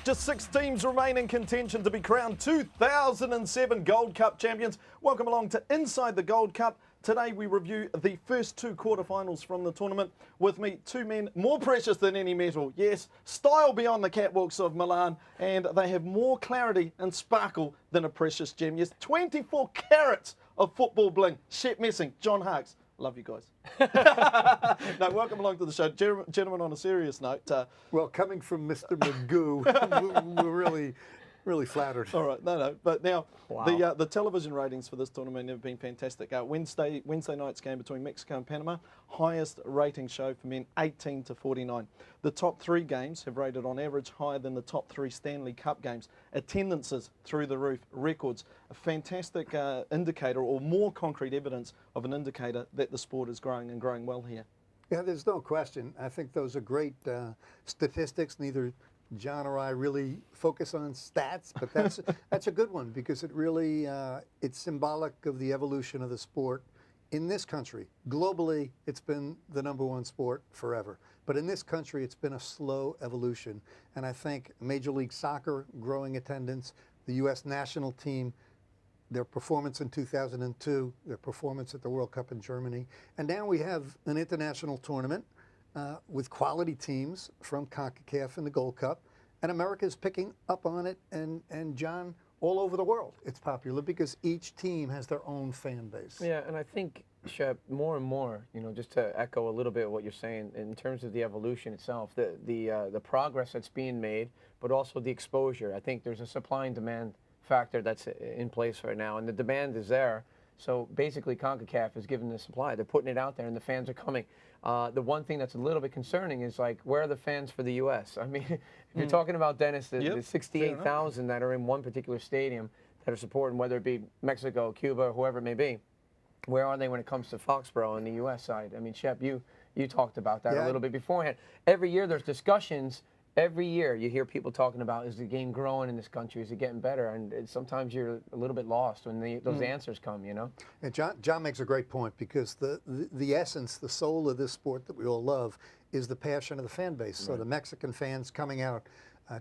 Just 6 teams remain in contention to be crowned 2007 Gold Cup champions. Welcome along to Inside the Gold Cup. Today we review the first 2 quarterfinals from the tournament. With me, 2 men more precious than any metal. Yes, style beyond the catwalks of Milan, and they have more clarity and sparkle than a precious gem. Yes, 24 carats of football bling. Shep Messing, John Harkes. Love you guys. No, welcome along to the show. Gentlemen, on a serious note. Well, coming from Mr. Magoo, we're really flattered. All right, no. But now, Wow. the television ratings for this tournament have been fantastic. Wednesday night's game between Mexico and Panama, highest rating show for men 18 to 49. The top 3 games have rated on average higher than the top 3 Stanley Cup games. Attendances through the roof, records. A fantastic indicator, or more concrete evidence of an indicator that the sport is growing and growing well here. Yeah, there's no question. I think those are great statistics. Neither John or I really focus on stats, but that's a good one because it really it's symbolic of the evolution of the sport in this country. Globally, it's been the #1 sport forever, but in this country, it's been a slow evolution. And I think Major League Soccer growing attendance, the U.S. national team, their performance in 2002, their performance at the World Cup in Germany, and now we have an international tournament with quality teams from Concacaf and the Gold Cup, and America's picking up on it, and John, all over the world, it's popular because each team has their own fan base. Yeah, and I think, Shep, more and more, just to echo a little bit of what you're saying in terms of the evolution itself, the progress that's being made, but also the exposure. I think there's a supply and demand factor that's in place right now, and the demand is there. So basically, CONCACAF is giving the supply. They're putting it out there, and the fans are coming. The one thing that's a little bit concerning is, like, where are the fans for the U.S.? I mean, if you're talking about, Dennis, the 68,000 that are in one particular stadium that are supporting, whether it be Mexico, Cuba, or whoever it may be, where are they when it comes to Foxborough on the U.S. side? I mean, Shep, you talked about that a little bit beforehand. Every year there's discussions. Every year you hear people talking about, is the game growing in this country? Is it getting better? And sometimes you're a little bit lost when those answers come, And John makes a great point because the essence, the soul of this sport that we all love is the passion of the fan base. So the Mexican fans coming out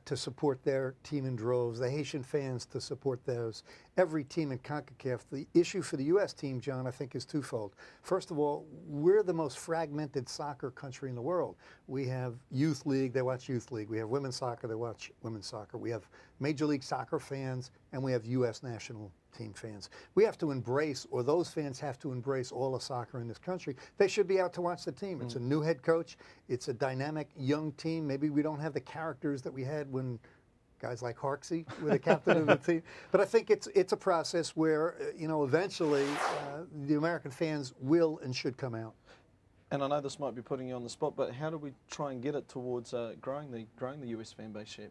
to support their team in droves, the Haitian fans to support theirs, every team in CONCACAF. The issue for the U.S. team, John, I think is twofold. First of all, we're the most fragmented soccer country in the world. We have youth league, they watch youth league. We have women's soccer, they watch women's soccer. We have Major League Soccer fans, and we have U.S. national team fans. We have to embrace, or those fans have to embrace, all of soccer in this country. They should be out to watch the team. It's a new head coach. It's a dynamic young team. Maybe we don't have the characters that we had when guys like Harksey were the captain of the team. But I think it's a process where, eventually the American fans will and should come out. And I know this might be putting you on the spot, but how do we try and get it towards growing the US fan base, Shep?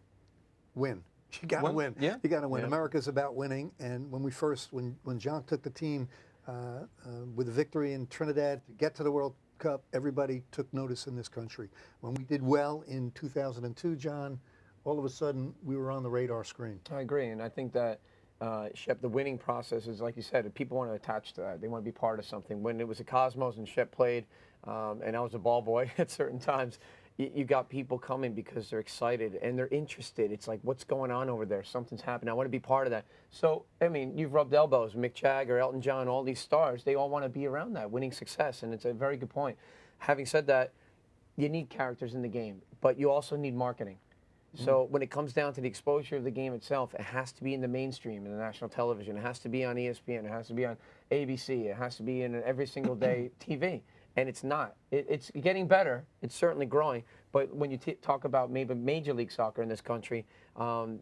Win. You got to win. Yeah. You got to win. Yeah. America's about winning. And when John took the team with a victory in Trinidad to get to the World Cup, everybody took notice in this country. When we did well in 2002, John, all of a sudden we were on the radar screen. I agree, and I think that, Shep, the winning process is, like you said, people want to attach to that. They want to be part of something. When it was a Cosmos and Shep played, and I was a ball boy at certain times, you got people coming because they're excited and they're interested. It's like, what's going on over there? Something's happening. I want to be part of that. So, I mean, you've rubbed elbows. Mick Jagger, Elton John, all these stars, they all want to be around that winning success, and it's a very good point. Having said that, you need characters in the game, but you also need marketing. So when it comes down to the exposure of the game itself, it has to be in the mainstream, in the national television. It has to be on ESPN. It has to be on ABC. It has to be in every single day TV. And it's not. It's getting better. It's certainly growing. But when you talk about maybe Major League Soccer in this country,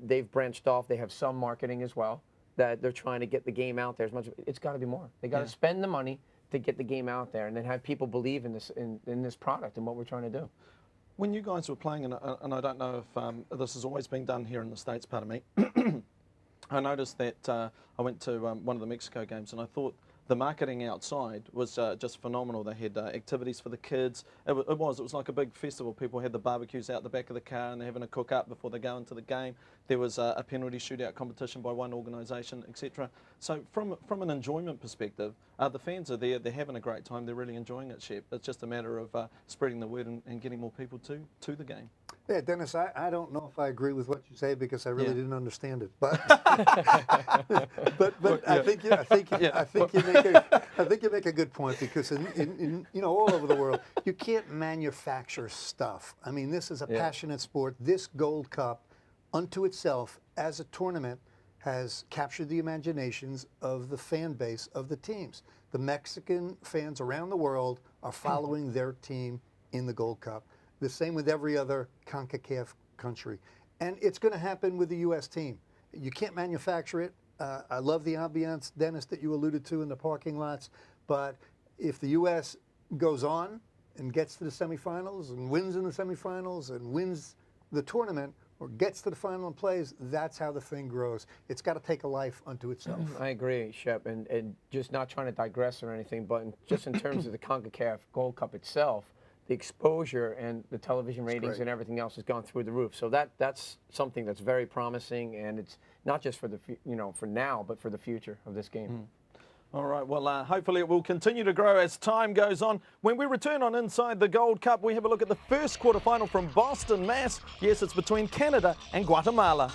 they've branched off. They have some marketing as well, that they're trying to get the game out there as much. It's got to be more. They got to spend the money to get the game out there, and then have people believe in this product and what we're trying to do. When you guys were playing, and I don't know if this has always been done here in the States, pardon me, I noticed that I went to one of the Mexico games, and I thought the marketing outside was just phenomenal. They had activities for the kids. It was like a big festival. People had the barbecues out the back of the car and they're having a cook up before they go into the game. There was a penalty shootout competition by one organisation, etc. So from an enjoyment perspective, the fans are there. They're having a great time. They're really enjoying it, Shep. It's just a matter of spreading the word and getting more people to the game. Yeah, Dennis, I don't know if I agree with what you say because I really didn't understand it. But but I think you make a good point because in all over the world you can't manufacture stuff. I mean, this is a passionate sport. This Gold Cup, unto itself as a tournament, has captured the imaginations of the fan base of the teams. The Mexican fans around the world are following their team in the Gold Cup. The same with every other Concacaf country. And it's going to happen with the U.S. team. You can't manufacture it. I love the ambiance, Dennis, that you alluded to in the parking lots. But if the U.S. goes on and gets to the semifinals and wins in the semifinals and wins the tournament or gets to the final and plays, that's how the thing grows. It's got to take a life unto itself. I agree, Shep, and just not trying to digress or anything, but just in terms of the CONCACAF Gold Cup itself, the exposure and the television ratings and everything else has gone through the roof. So that's something that's very promising, and it's not just for the for now, but for the future of this game. All right, well, hopefully it will continue to grow as time goes on. When we return on Inside the Gold Cup, we have a look at the first quarterfinal from Boston, Mass. Yes, it's between Canada and Guatemala.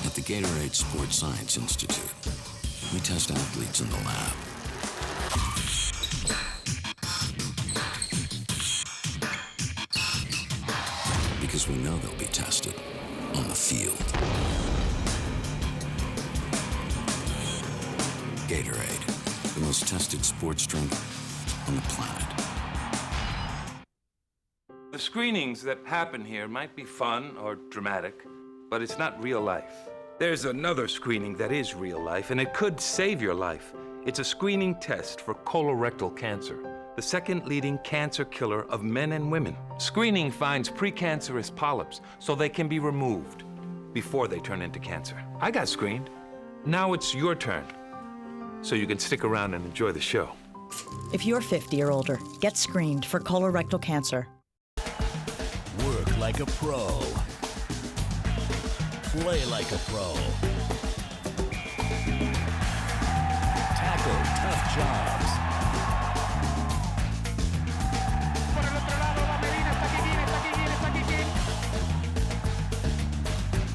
At the Gatorade Sports Science Institute, we test athletes in the lab. Because we know they'll be tested on the field. Gatorade, the most tested sports drink on the planet. The screenings that happen here might be fun or dramatic, but it's not real life. There's another screening that is real life, and it could save your life. It's a screening test for colorectal cancer, the second leading cancer killer of men and women. Screening finds precancerous polyps so they can be removed before they turn into cancer. I got screened. Now it's your turn, so you can stick around and enjoy the show. If you're 50 or older, get screened for colorectal cancer. Work like a pro. Play like a pro. Tackle tough jobs.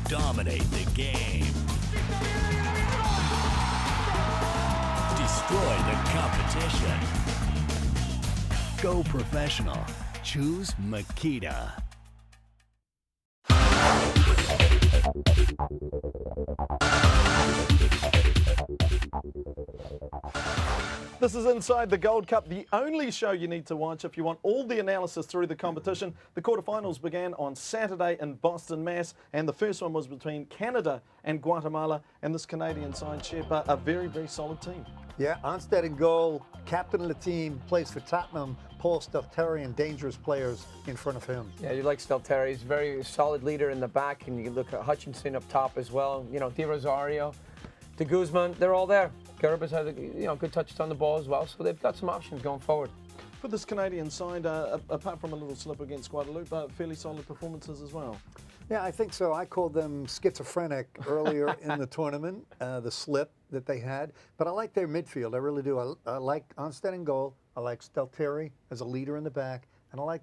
Dominate the game. Destroy the competition. Go professional. Choose Makita. This is Inside the Gold Cup, the only show you need to watch if you want all the analysis through the competition. The quarterfinals began on Saturday in Boston, Mass, and the first one was between Canada and Guatemala, and this Canadian side, Shep, a very, very solid team. Yeah, Onstead in goal, captain of the team, plays for Tottenham, Paul Stelteri, and dangerous players in front of him. Yeah, you like Stelteri. He's a very solid leader in the back, and you can look at Hutchinson up top as well. You know, Di Rosario, De Guzman, they're all there. Gerber's had good touches on the ball as well, so they've got some options going forward. For this Canadian side, apart from a little slip against Guadeloupe, fairly solid performances as well. Yeah, I think so. I called them schizophrenic earlier in the tournament, the slip that they had. But I like their midfield. I really do. I like Onstead in goal. I like Stelteri as a leader in the back. And I like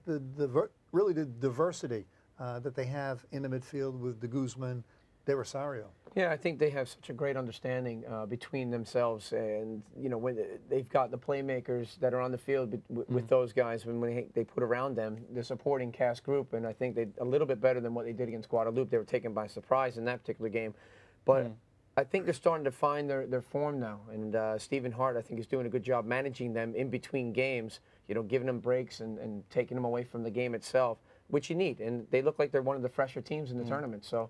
really the diversity that they have in the midfield with De Guzman, De Rosario. Yeah, I think they have such a great understanding between themselves, and when they've got the playmakers that are on the field with those guys, when they put around them the supporting cast group, and I think they a little bit better than what they did against Guadeloupe. They were taken by surprise in that particular game, but I think they're starting to find their form now, and Stephen Hart, I think, is doing a good job managing them in between games, giving them breaks and taking them away from the game itself, which you need, and they look like they're one of the fresher teams in the tournament, so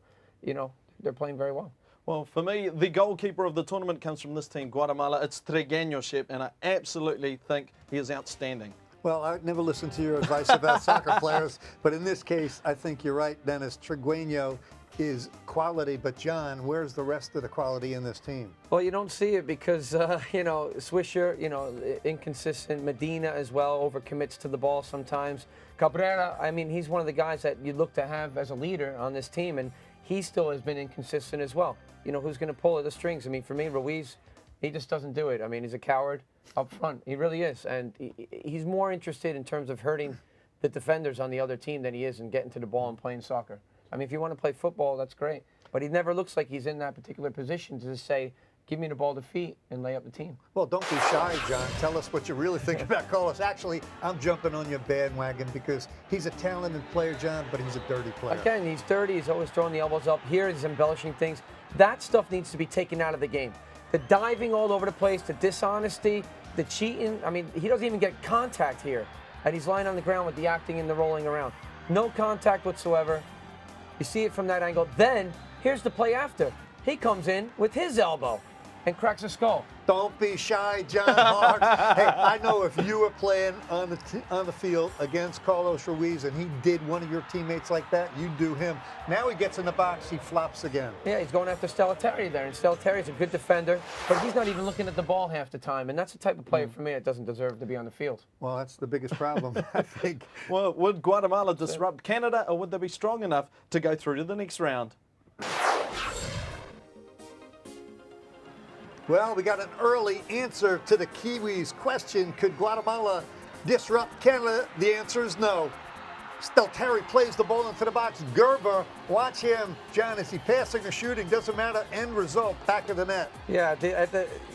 they're playing very well. Well, for me, the goalkeeper of the tournament comes from this team, Guatemala. It's Tregueño, Shep, and I absolutely think he is outstanding. Well, I would never listen to your advice about soccer players, but in this case, I think you're right, Dennis. Tregueño is quality, but John, where's the rest of the quality in this team? Well, you don't see it because, Swisher, inconsistent. Medina as well overcommits to the ball sometimes. Cabrera, I mean, he's one of the guys that you look to have as a leader on this team, and he still has been inconsistent as well. You know, who's going to pull the strings? I mean, for me, Ruiz, he just doesn't do it. I mean, he's a coward up front. He really is. And he's more interested in terms of hurting the defenders on the other team than he is in getting to the ball and playing soccer. I mean, if you want to play football, that's great. But he never looks like he's in that particular position to just say, give me the ball to feet and lay up the team. Well, don't be shy, John. Tell us what you really think about Carlos. Actually, I'm jumping on your bandwagon because he's a talented player, John, but he's a dirty player. Again, he's dirty. He's always throwing the elbows up. Here, he's embellishing things. That stuff needs to be taken out of the game. The diving all over the place, the dishonesty, the cheating. I mean, he doesn't even get contact here. And he's lying on the ground with the acting and the rolling around. No contact whatsoever. You see it from that angle. Then, here's the play after. He comes in with his elbow and cracks a skull. Don't be shy, John Hart. Hey, I know if you were playing on the field against Carlos Ruiz and he did one of your teammates like that, you'd do him. Now he gets in the box, he flops again. Yeah, he's going after Steliteri there, and Steliteri is a good defender, but he's not even looking at the ball half the time, and that's the type of player for me that doesn't deserve to be on the field. Well, that's the biggest problem, I think. Well, would Guatemala disrupt Canada, or would they be strong enough to go through to the next round? Well, we got an early answer to the Kiwis' question. Could Guatemala disrupt Canada? The answer is no. Stelteri plays the ball into the box. Gerber, watch him. John, is he passing or shooting? Doesn't matter. End result, back of the net. Yeah,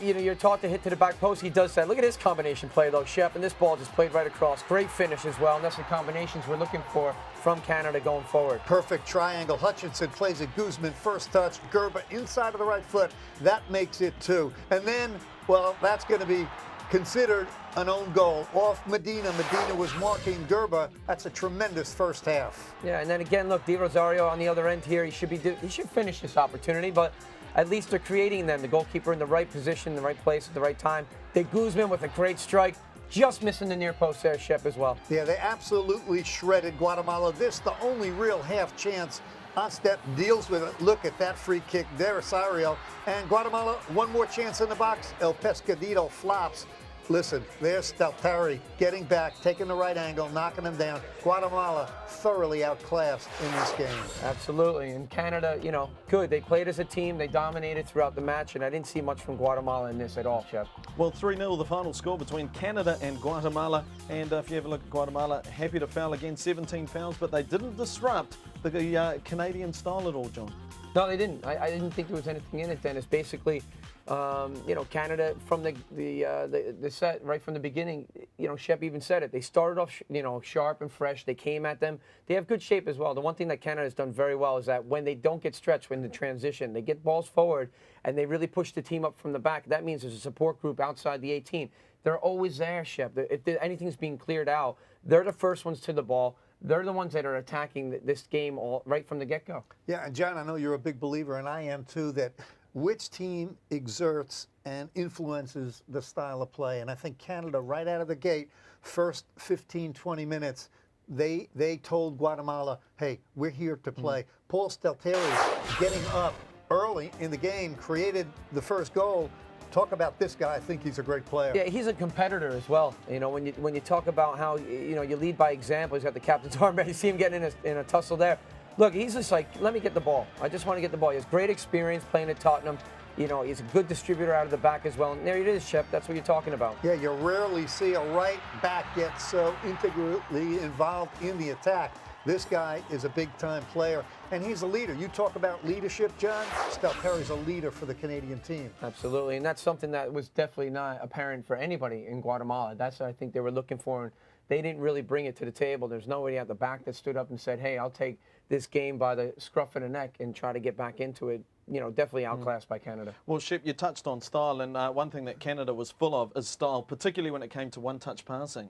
you're taught to hit to the back post. He does that. Look at his combination play, though, Shep, and this ball just played right across. Great finish as well, and that's the combinations we're looking for from Canada going forward. Perfect triangle. Hutchinson plays it. Guzman, first touch. Gerber inside of the right foot. That makes it 2. And then, well, that's going to be considered an own goal off Medina. Medina was marking Gerber. That's a tremendous first half. Yeah, and then again, look, Di Rosario on the other end here. He should finish this opportunity, but at least they're creating them. The goalkeeper in the right position, the right place at the right time. De Guzman with a great strike, just missing the near post there, Shep, as well. Yeah, they absolutely shredded Guatemala. This the only real half chance. Onstep deals with it. Look at that free kick there, Rosario. And Guatemala, one more chance in the box. El Pescadito flops. Listen, there's Stelteri getting back, taking the right angle, knocking him down. Guatemala thoroughly outclassed in this game. Absolutely. And Canada, you know, good. They played as a team. They dominated throughout the match, and I didn't see much from Guatemala in this at all, Chef. Well, 3-0 the final score between Canada and Guatemala. And if you have a look at Guatemala, happy to foul again, 17 fouls, but they didn't disrupt the Canadian style at all, John. No, they didn't. I didn't think there was anything in it, Dennis. Basically, you know, Canada from the set right from the beginning, you know, Shep even said it. They started off, you know, sharp and fresh. They came at them. They have good shape as well. The one thing that Canada has done very well is that when they don't get stretched when the transition, they get balls forward and they really push the team up from the back. That means there's a support group outside the 18. They're always there, Shep. If anything's being cleared out, they're the first ones to the ball. They're the ones that are attacking this game right from the get-go. Yeah, and John, I know you're a big believer, and I am too, that which team exerts and influences the style of play. And I think Canada, right out of the gate, first 15, 20 minutes, they told Guatemala, hey, we're here to play. Paul Stelteri getting up early in the game, created the first goal. Talk about this guy. I think he's a great player. Yeah, he's a competitor as well. You know, when you talk about how, you know, you lead by example, he's got the captain's armband. You see him getting in a tussle there. Look, he's just like, let me get the ball. I just want to get the ball. He has great experience playing at Tottenham. You know, he's a good distributor out of the back as well. And there it is, Shep. That's what you're talking about. Yeah, you rarely see a right back get so integrally involved in the attack. This guy is a big-time player, and he's a leader. You talk about leadership, John. Stelteri's a leader for the Canadian team. Absolutely, and that's something that was definitely not apparent for anybody in Guatemala. That's what I think they were looking for, and they didn't really bring it to the table. There's nobody at the back that stood up and said, hey, I'll take this game by the scruff of the neck and try to get back into it. You know, definitely outclassed by Canada. Well, Shep, you touched on style, and one thing that Canada was full of is style, particularly when it came to one-touch passing.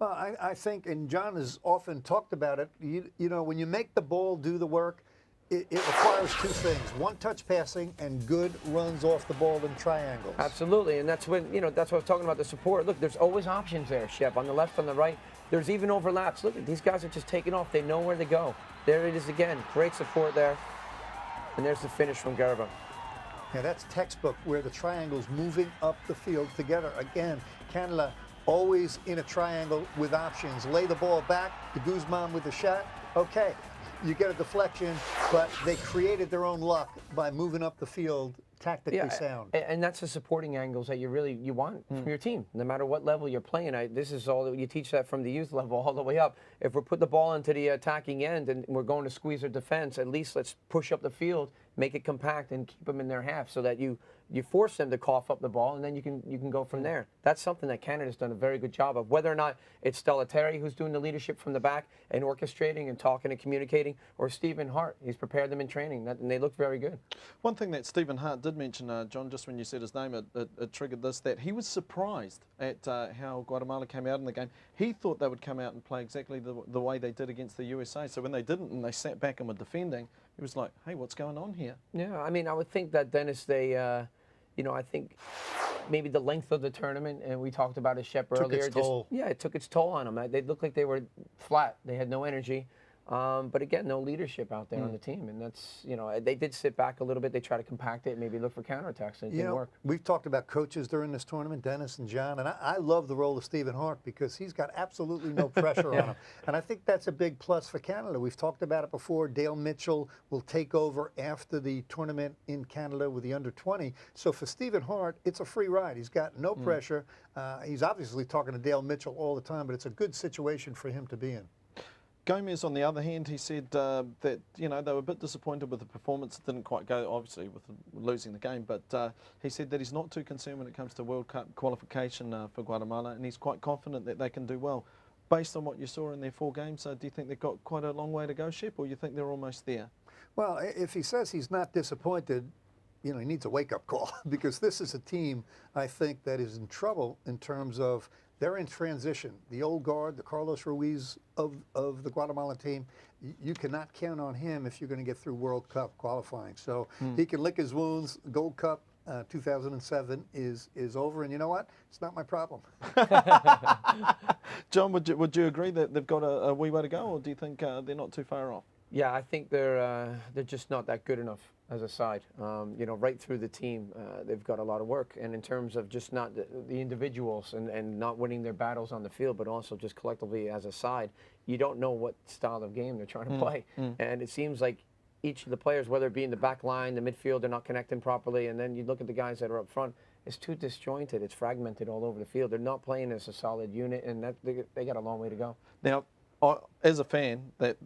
Well, I think, and John has often talked about it, you know, when you make the ball do the work, it requires two things, one-touch passing and good runs off the ball in triangles. Absolutely, and that's when, you know, that's what I was talking about, the support. Look, there's always options there, Shep, on the left, on the right. There's even overlaps. Look, these guys are just taking off. They know where to go. There it is again. Great support there. And there's the finish from Gerber. Yeah, that's textbook where the triangle's moving up the field together. Again, Canada always in a triangle with options. Lay the ball back to Guzman with the shot. Okay, you get a deflection, but they created their own luck by moving up the field tactically sound. And that's the supporting angles that you want from your team, no matter what level you're playing. This is all you teach that from the youth level all the way up. If we're putting the ball into the attacking end and we're going to squeeze our defense, at least let's push up the field, make it compact, and keep them in their half so that you force them to cough up the ball, and then you can go from there. That's something that Canada's done a very good job of. Whether or not it's Stella Terry who's doing the leadership from the back and orchestrating and talking and communicating, or Stephen Hart, he's prepared them in training, and they look very good. One thing that Stephen Hart did mention, John, just when you said his name, it triggered this, that he was surprised at how Guatemala came out in the game. He thought they would come out and play exactly the way they did against the USA. So when they didn't and they sat back and were defending, he was like, hey, what's going on here? Yeah, I mean, I would think that, Dennis, they, I think maybe the length of the tournament, and we talked about it, Shep, earlier. Its toll. It took its toll on them. They looked like they were flat. They had no energy. But again, no leadership out there on the team. And that's, they did sit back a little bit. They try to compact it, maybe look for counterattacks, and it didn't work. We've talked about coaches during this tournament, Dennis and John, and I love the role of Stephen Hart because he's got absolutely no pressure on him. And I think that's a big plus for Canada. We've talked about it before. Dale Mitchell will take over after the tournament in Canada with the under-20. So for Stephen Hart, it's a free ride. He's got no pressure. He's obviously talking to Dale Mitchell all the time, but it's a good situation for him to be in. Gomez, on the other hand, he said that they were a bit disappointed with the performance. It didn't quite go, obviously, with losing the game. But he said that he's not too concerned when it comes to World Cup qualification for Guatemala, and he's quite confident that they can do well. Based on what you saw in their 4 games, do you think they've got quite a long way to go, Shep, or you think they're almost there? Well, if he says he's not disappointed, he needs a wake-up call because this is a team, I think, that is in trouble in terms of they're in transition. The old guard, the Carlos Ruiz of the Guatemala team, you cannot count on him if you're going to get through World Cup qualifying. So he can lick his wounds. Gold Cup 2007 is over, and you know what? It's not my problem. John, would you agree that they've got a wee way to go, or do you think they're not too far off? Yeah, I think they're just not that good enough as a side. Right through the team, they've got a lot of work. And in terms of just not the individuals and not winning their battles on the field, but also just collectively as a side, you don't know what style of game they're trying to play. And it seems like each of the players, whether it be in the back line, the midfield, they're not connecting properly. And then you look at the guys that are up front, it's too disjointed. It's fragmented all over the field. They're not playing as a solid unit, and they got a long way to go. Now, as a fan that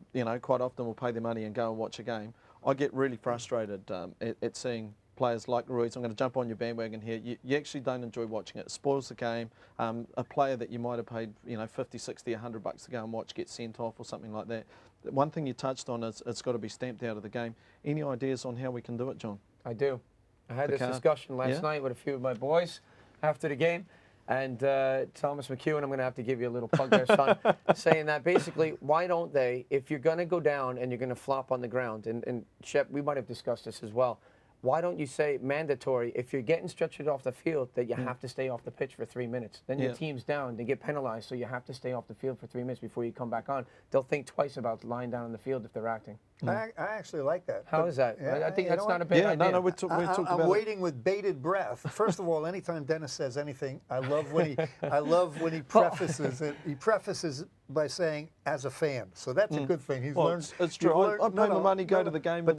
quite often will pay their money and go and watch a game, I get really frustrated at seeing players like Ruiz. I'm going to jump on your bandwagon here. You actually don't enjoy watching it. It spoils the game. A player that you might have paid 50, 60, $100 to go and watch get sent off or something like that. One thing you touched on is it's got to be stamped out of the game. Any ideas on how we can do it, John? I do. I had this discussion last night with a few of my boys after the game. And Thomas McEwen, I'm going to have to give you a little plug there, son, saying that basically, why don't they, if you're going to go down and you're going to flop on the ground, and Shep, we might have discussed this as well, why don't you say mandatory, if you're getting stretched off the field, that you have to stay off the pitch for 3 minutes. Then your team's down, they get penalized, so you have to stay off the field for 3 minutes before you come back on. They'll think twice about lying down on the field if they're acting. I actually like that. How is that? Yeah, I think that's not a bad idea. No, we're talking about I'm waiting with bated breath. First of all, anytime Dennis says anything, I love when he prefaces it. He prefaces it by saying, "as a fan," so that's a good thing. He's learned. It's true. I pay my money, go to the game. But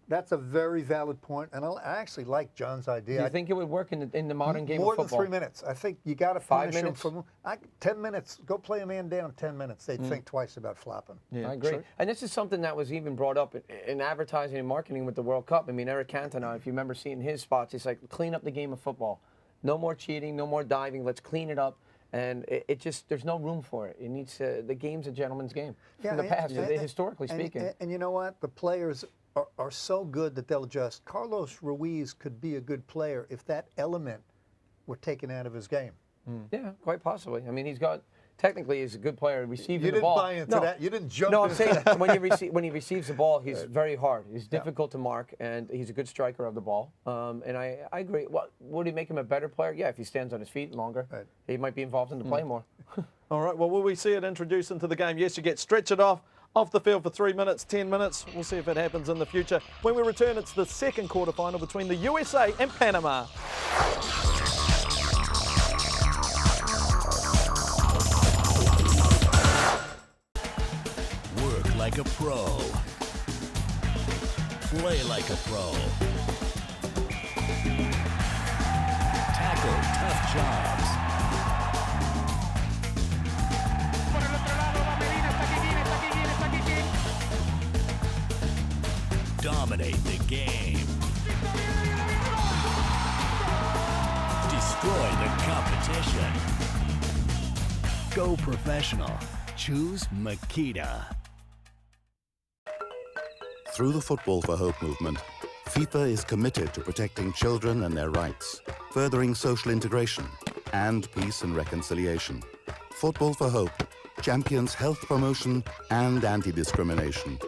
that's a very valid point, and I actually like John's idea. Do you think it would work in the modern game more of football? More than 3 minutes. I think you got to 5 finish minutes. him from 10 minutes. Go play a man down 10 minutes. They'd think twice about flopping. Yeah, I agree. true. And this is something that was even brought up in advertising and marketing with the World Cup. I mean, Eric Cantona, if you remember seeing his spots, he's like, clean up the game of football. No more cheating, no more diving. Let's clean it up. And it just, there's no room for it. It needs to, the game's a gentleman's game from the past, historically speaking. And you know what? The players are so good that they'll adjust. Carlos Ruiz could be a good player if that element were taken out of his game. Yeah, quite possibly. I mean, technically he's a good player receiving you the ball. You didn't buy into that. You didn't jump No, I'm into saying that. when he receives the ball, he's very hard. He's difficult to mark, and he's a good striker of the ball. And I agree. Would he make him a better player? Yeah, if he stands on his feet longer, he might be involved in the play more. All right, well, will we see it introduced into the game? Yes, you get stretched off the field for 3 minutes, 10 minutes. We'll see if it happens in the future. When we return, it's the second quarterfinal between the USA and Panama. like a pro. Play like a pro. Tackle tough jobs. Dominate the game. Destroy the competition. Go professional. Choose Makita. Through the Football for Hope movement, FIFA is committed to protecting children and their rights, furthering social integration, and peace and reconciliation. Football for Hope champions health promotion and anti-discrimination.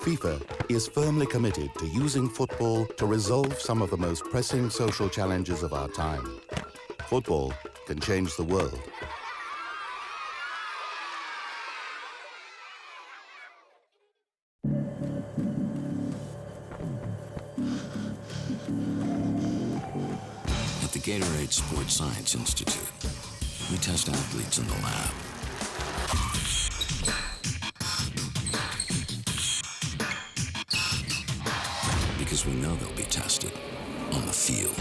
FIFA is firmly committed to using football to resolve some of the most pressing social challenges of our time. Football can change the world. At the Gatorade Sports Science Institute, we test athletes in the lab. Because we know they'll be tested on the field.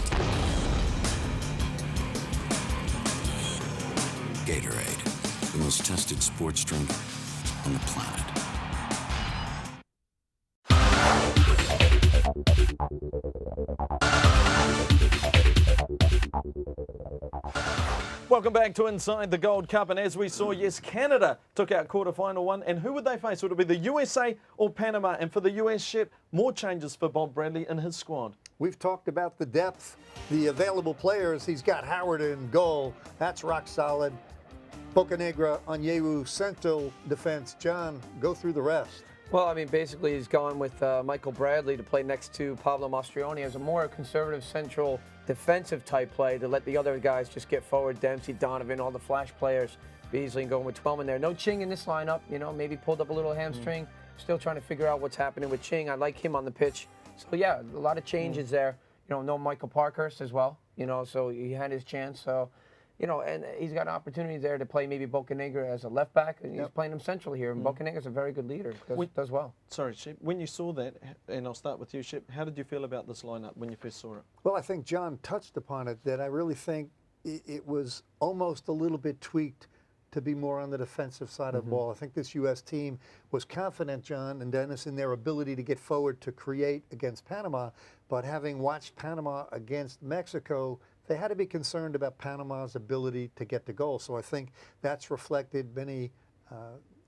Gatorade, the most tested sports drink on the planet. Welcome back to Inside the Gold Cup, and as we saw, yes, Canada took out quarterfinal one, and who would they face? Would it be the USA or Panama? And for the US, Shep, more changes for Bob Bradley and his squad. We've talked about the depth, the available players. He's got Howard in goal. That's rock solid. Bocanegra, Onyewu, central defense. John, go through the rest. Well, I mean, basically he's gone with Michael Bradley to play next to Pablo Mastroianni as a more conservative central defensive type play to let the other guys just get forward. Dempsey, Donovan, all the flash players. Beasley going with Twellman there. No Ching in this lineup, you know, maybe pulled up a little hamstring. Still trying to figure out what's happening with Ching. I like him on the pitch. So, yeah, a lot of changes there. You know, no Michael Parkhurst as well, you know, so he had his chance. So, you know, and he's got an opportunity there to play maybe Bocanegra as a left back. And he's playing him central here. And Bocanegra's a very good leader. Does well. Sorry, Shep, when you saw that, and I'll start with you, Shep, how did you feel about this lineup when you first saw it? Well, I think John touched upon it, that I really think it was almost a little bit tweaked to be more on the defensive side of the ball. I think this U.S. team was confident, John and Dennis, in their ability to get forward to create against Panama, but having watched Panama against Mexico, they had to be concerned about Panama's ability to get the goal. So I think that's reflected. Benny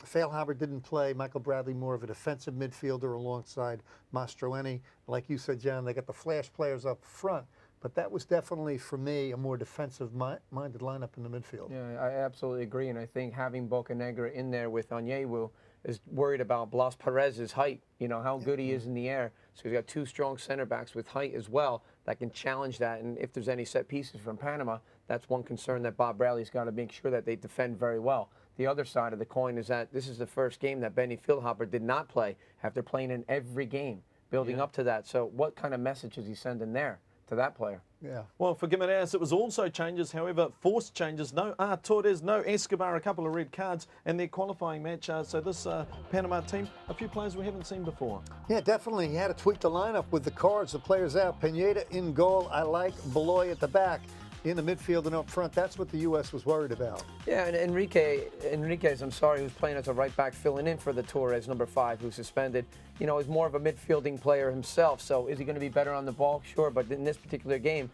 Feilhaber didn't play. Michael Bradley more of a defensive midfielder alongside Mastroianni. Like you said, John, they got the flash players up front. But that was definitely, for me, a more defensive-minded lineup in the midfield. Yeah, I absolutely agree. And I think having Bocanegra in there with Onyewu is worried about Blas Perez's height, you know, how good he is in the air. So he's got two strong center backs with height as well that can challenge that. And if there's any set pieces from Panama, that's one concern that Bob Bradley's got to make sure that they defend very well. The other side of the coin is that this is the first game that Benny Feilhaber did not play after playing in every game building up to that. So what kind of message is he sending there to that player? Yeah. Well, for Gimenez, it was also changes, however, forced changes. No Torres, no Escobar, a couple of red cards, and their qualifying match. So this Panama team, a few players we haven't seen before. Yeah, definitely. He had to tweak the lineup with the cards, the players out. Pineda in goal. I like Beloy at the back. In the midfield and up front, that's what the U.S. was worried about. Yeah, and Enriquez, I'm sorry, who's playing as a right back, filling in for the Torres, number 5, who's suspended, you know, is more of a midfielding player himself. So is he going to be better on the ball? Sure, but in this particular game,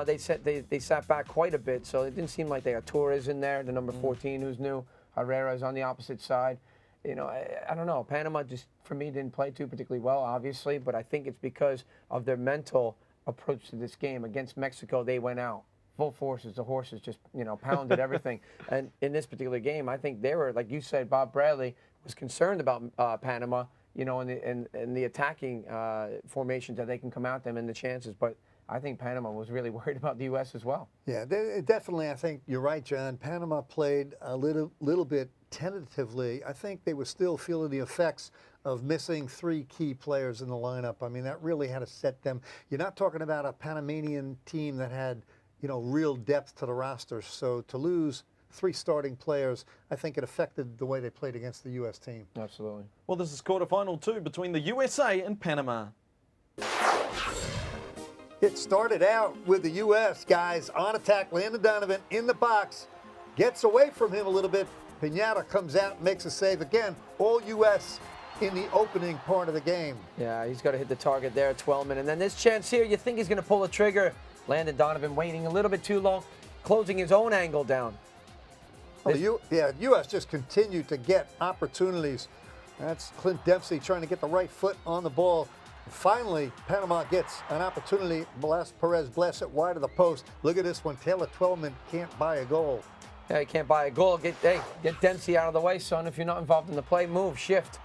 they sat back quite a bit, so it didn't seem like they got Torres in there, the number 14, who's new. Herrera's on the opposite side. You know, I don't know. Panama just, for me, didn't play too particularly well, obviously, but I think it's because of their mental approach to this game. Against Mexico, they went out full forces. The horses just, you know, pounded everything. And in this particular game, I think they were, like you said, Bob Bradley was concerned about Panama, you know, and the attacking formations that they can come out them and the chances. But I think Panama was really worried about the U.S. as well. Yeah, definitely. I think you're right, John. Panama played a little bit tentatively. I think they were still feeling the effects of missing 3 key players in the lineup. I mean, that really had to set them. You're not talking about a Panamanian team that had, you know, real depth to the roster. So to lose 3 starting players, I think it affected the way they played against the U.S. team. Absolutely. Well, this is quarterfinal 2 between the USA and Panama. It started out with the U.S. guys on attack. Landon Donovan in the box, gets away from him a little bit. Pinata comes out, makes a save again. All U.S. in the opening part of the game. Yeah, he's got to hit the target there, Twellman. And then this chance here, you think he's going to pull the trigger. Landon Donovan waiting a little bit too long, closing his own angle down. U.S. just continued to get opportunities. That's Clint Dempsey trying to get the right foot on the ball. Finally, Panama gets an opportunity. Perez blasts it wide of the post. Look at this one. Taylor Twellman can't buy a goal. Yeah, you can't buy a goal. Get Dempsey out of the way, son. If you're not involved in the play, move, shift.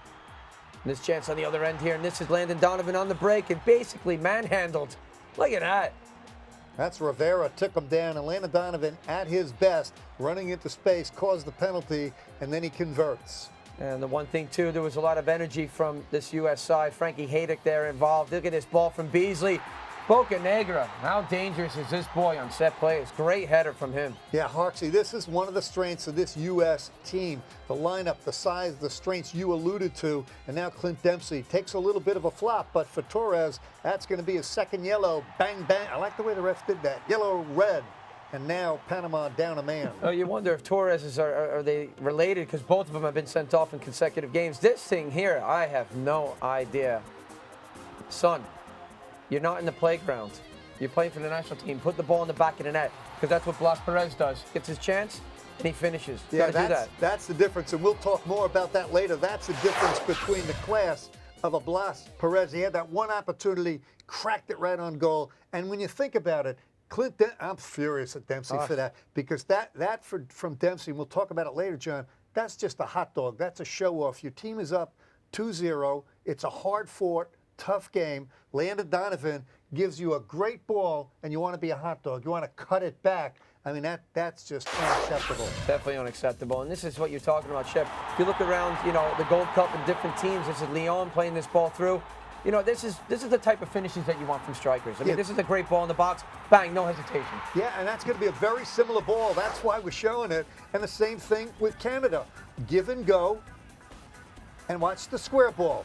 And this chance on the other end here, and this is Landon Donovan on the break and basically manhandled. Look at that. That's Rivera, took him down, and Landon Donovan at his best, running into space, caused the penalty, and then he converts. And the one thing, too, there was a lot of energy from this U.S. side. Frankie Haydick there involved. Look at this ball from Beasley. Bocanegra, how dangerous is this boy on set plays? Great header from him. Yeah, Hawksy, this is one of the strengths of this U.S. team. The lineup, the size, the strengths you alluded to. And now Clint Dempsey takes a little bit of a flop, but for Torres, that's going to be his second yellow. Bang, bang. I like the way the ref did that. Yellow, red. And now Panama down a man. Oh, you wonder if Torres are they related, because both of them have been sent off in consecutive games. This thing here, I have no idea. Son, you're not in the playground. You're playing for the national team. Put the ball in the back of the net, because that's what Blas Perez does. Gets his chance, and he finishes. Yeah, Gotta do that. That's the difference, and we'll talk more about that later. That's the difference between the class of a Blas Perez. He had that one opportunity, cracked it right on goal, and when you think about it, I'm furious at Dempsey for that, because from Dempsey, and we'll talk about it later, John, that's just a hot dog. That's a show-off. Your team is up 2-0. It's a hard-fought, tough game. Landon Donovan gives you a great ball, and you want to be a hot dog. You want to cut it back. I mean, that's just unacceptable. Definitely unacceptable. And this is what you're talking about, Shep. If you look around, the Gold Cup and different teams, this is Leon playing this ball through. This is the type of finishes that you want from strikers. I mean, this is a great ball in the box. Bang, no hesitation. Yeah, and that's going to be a very similar ball. That's why we're showing it. And the same thing with Canada. Give and go. And watch the square ball.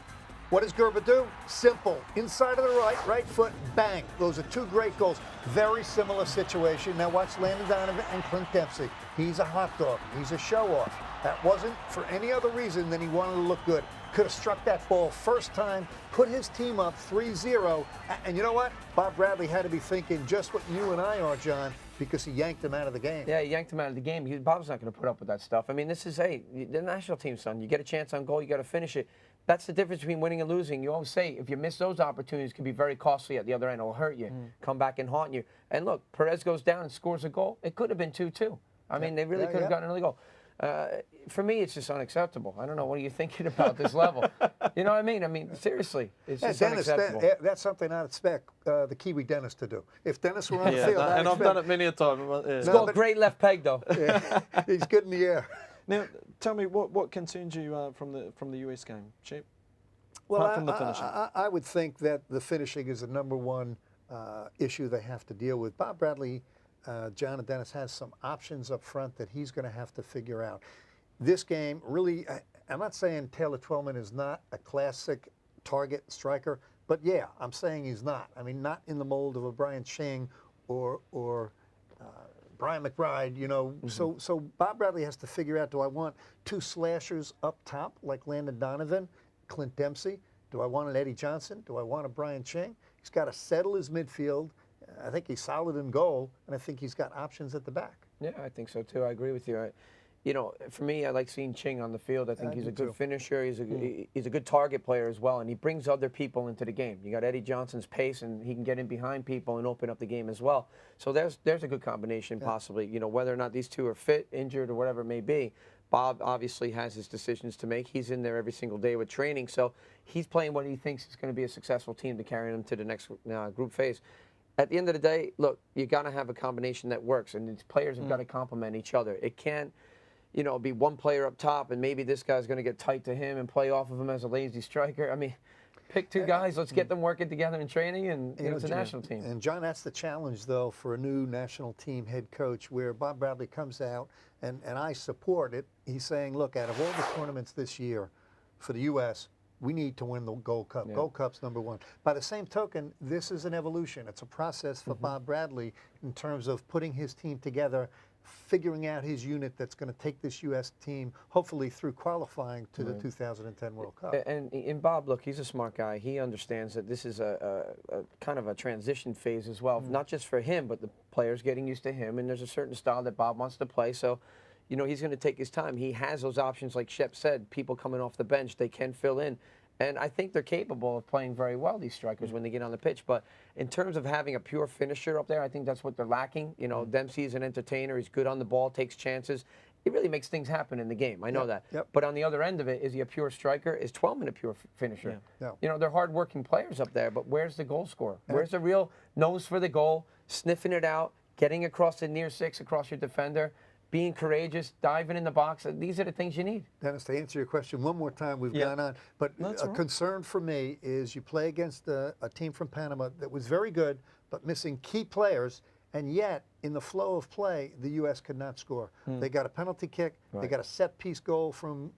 What does Gerber do? Simple. Inside of the right foot, bang. Those are 2 great goals. Very similar situation. Now watch Landon Donovan and Clint Dempsey. He's a hot dog. He's a show-off. That wasn't for any other reason than he wanted to look good. Could have struck that ball first time, put his team up 3-0. And you know what? Bob Bradley had to be thinking just what you and I are, John, because he yanked him out of the game. Yeah, he yanked him out of the game. Bob's not going to put up with that stuff. I mean, this is, the national team, son. You get a chance on goal, you got to finish it. That's the difference between winning and losing. You always say, if you miss those opportunities, it can be very costly at the other end. It'll hurt you, come back and haunt you. And look, Perez goes down and scores a goal. It could have been 2-2. I mean, they really could have gotten another goal. For me, it's just unacceptable. I don't know. What are you thinking about this level? You know what I mean? I mean, seriously, it's just Dennis, unacceptable. that's something I'd expect the Kiwi Dennis to do. If Dennis were on the field, and I've done it many a time. It's called great left peg, though. Yeah, he's good in the air. Now, tell me what concerns you from the US game, Shep? Well, apart from the finishing. I would think that the finishing is the number one issue they have to deal with. Bob Bradley, John and Dennis, has some options up front that he's going to have to figure out. This game really, I'm not saying Taylor Twellman is not a classic target striker, but yeah, I'm saying he's not. I mean, not in the mold of a Brian Ching or Brian McBride, So Bob Bradley has to figure out, do I want 2 slashers up top like Landon Donovan, Clint Dempsey? Do I want an Eddie Johnson? Do I want a Brian Ching? He's got to settle his midfield. I think he's solid in goal, and I think he's got options at the back. Yeah, I think so too. I agree with you. For me, I like seeing Ching on the field. I think he's a good finisher. He's a good target player as well, and he brings other people into the game. You got Eddie Johnson's pace, and he can get in behind people and open up the game as well. So there's a good combination possibly. Whether or not these 2 are fit, injured, or whatever it may be. Bob obviously has his decisions to make. He's in there every single day with training, so he's playing what he thinks is going to be a successful team to carry them to the next group phase. At the end of the day, look, you got to have a combination that works, and these players have got to complement each other. It can't, be one player up top, and maybe this guy's going to get tight to him and play off of him as a lazy striker. I mean, Pick two guys. Let's get them working together in training, and it's a national team. And John, that's the challenge, though, for a new national team head coach, where Bob Bradley comes out, and I support it. He's saying, look, out of all the tournaments this year for the U.S., we need to win the Gold Cup. Yeah. Gold Cup's number one. By the same token, this is an evolution. It's a process for Bob Bradley in terms of putting his team together, figuring out his unit that's going to take this U.S. team, hopefully through qualifying to the 2010 World Cup. And Bob, look, he's a smart guy. He understands that this is a kind of a transition phase as well, not just for him, but the players getting used to him. And there's a certain style that Bob wants to play. So, you know, he's going to take his time. He has those options, like Shep said, people coming off the bench, they can fill in. And I think they're capable of playing very well, these strikers, when they get on the pitch. But in terms of having a pure finisher up there, I think that's what they're lacking. You know, Dempsey's an entertainer. He's good on the ball, takes chances. It really makes things happen in the game. I know that. Yep. But on the other end of it, is he a pure striker? Is Twellman a pure finisher? Yeah. You know, they're hardworking players up there, but where's the goal scorer? Where's the real nose for the goal, sniffing it out, getting across the near six, across your defender, being courageous, diving in the box? These are the things you need. Dennis, to answer your question one more time, we've gone on. But a concern for me is you play against a team from Panama that was very good, but missing key players, and yet in the flow of play, the U.S. could not score. They got a penalty kick. They got a set-piece goal from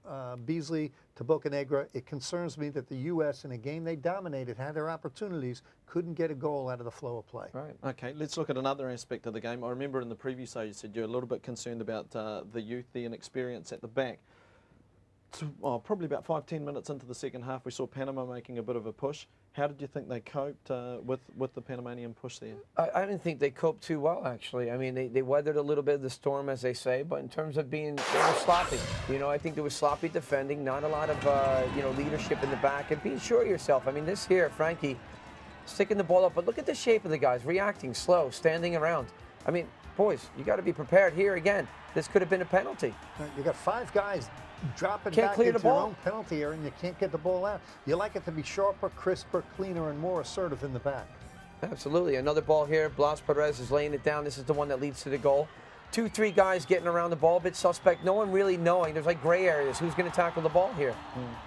Beasley to Bocanegra. It concerns me that the U.S., in a game they dominated, had their opportunities, couldn't get a goal out of the flow of play. Right. Okay, let's look at another aspect of the game. I remember in the preview show you said you're a little bit concerned about the youth, the inexperience at the back. Probably about 5-10 minutes into the second half, we saw Panama making a bit of a push. How did you think they coped with the Panamanian push there? I didn't think they coped too well, actually. I mean, they weathered a little bit of the storm, as they say, but in terms of being, they were sloppy. You know, I think there was sloppy defending, not a lot of, you know, leadership in the back, and being sure of yourself. I mean, this here, Frankie, sticking the ball up, but look at the shape of the guys, reacting slow, standing around. I mean, boys, you got to be prepared here again. This could have been a penalty. You got 5 guys dropping Can't back clear into the your ball. own penalty area, and you can't get the ball out. You like it to be sharper, crisper, cleaner, and more assertive in the back. Absolutely. Another ball here. Blas Perez is laying it down. This is the one that leads to the goal. 2-3 guys getting around the ball, a bit suspect. No one really knowing. There's like gray areas. Who's going to tackle the ball here?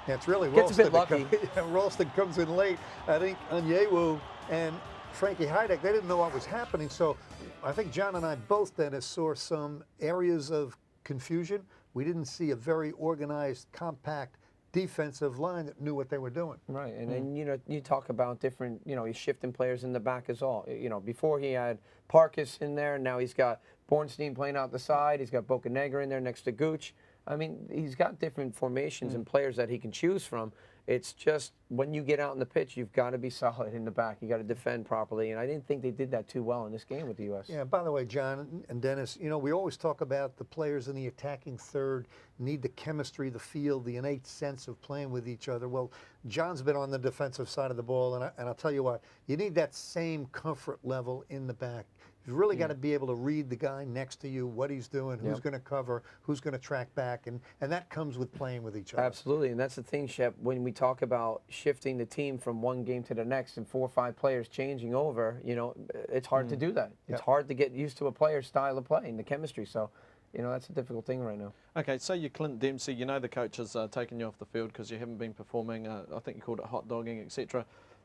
Yeah, it's really Gets a bit lucky. Ralston comes in late. I think Onyewu and Frankie Heideck, they didn't know what was happening. So I think John and I both, Dennis, saw some areas of confusion. We didn't see a very organized, compact defensive line that knew what they were doing. Right, and then, you know, you talk about different, you know, he's shifting players in the back as well. You know, before he had Parkus in there, now he's got Bornstein playing out the side, he's got Bocanegra in there next to Gooch. I mean, he's got different formations and players that he can choose from. It's just when you get out on the pitch, you've got to be solid in the back. You got to defend properly, and I didn't think they did that too well in this game with the U.S. Yeah, by the way, John and Dennis, you know, we always talk about the players in the attacking third need the chemistry, the feel, the innate sense of playing with each other. Well, John's been on the defensive side of the ball, and I'll tell you what, you need that same comfort level in the back. You've really got to be able to read the guy next to you, what he's doing, who's going to cover, who's going to track back, and that comes with playing with each other. Absolutely, and that's the thing, Shep, when we talk about shifting the team from one game to the next and 4 or 5 players changing over, you know, it's hard to do that. It's hard to get used to a player's style of play and the chemistry, so, you know, that's a difficult thing right now. Okay, so you're Clint Dempsey, you know the coach has taken you off the field because you haven't been performing, I think you called it hot dogging, etc.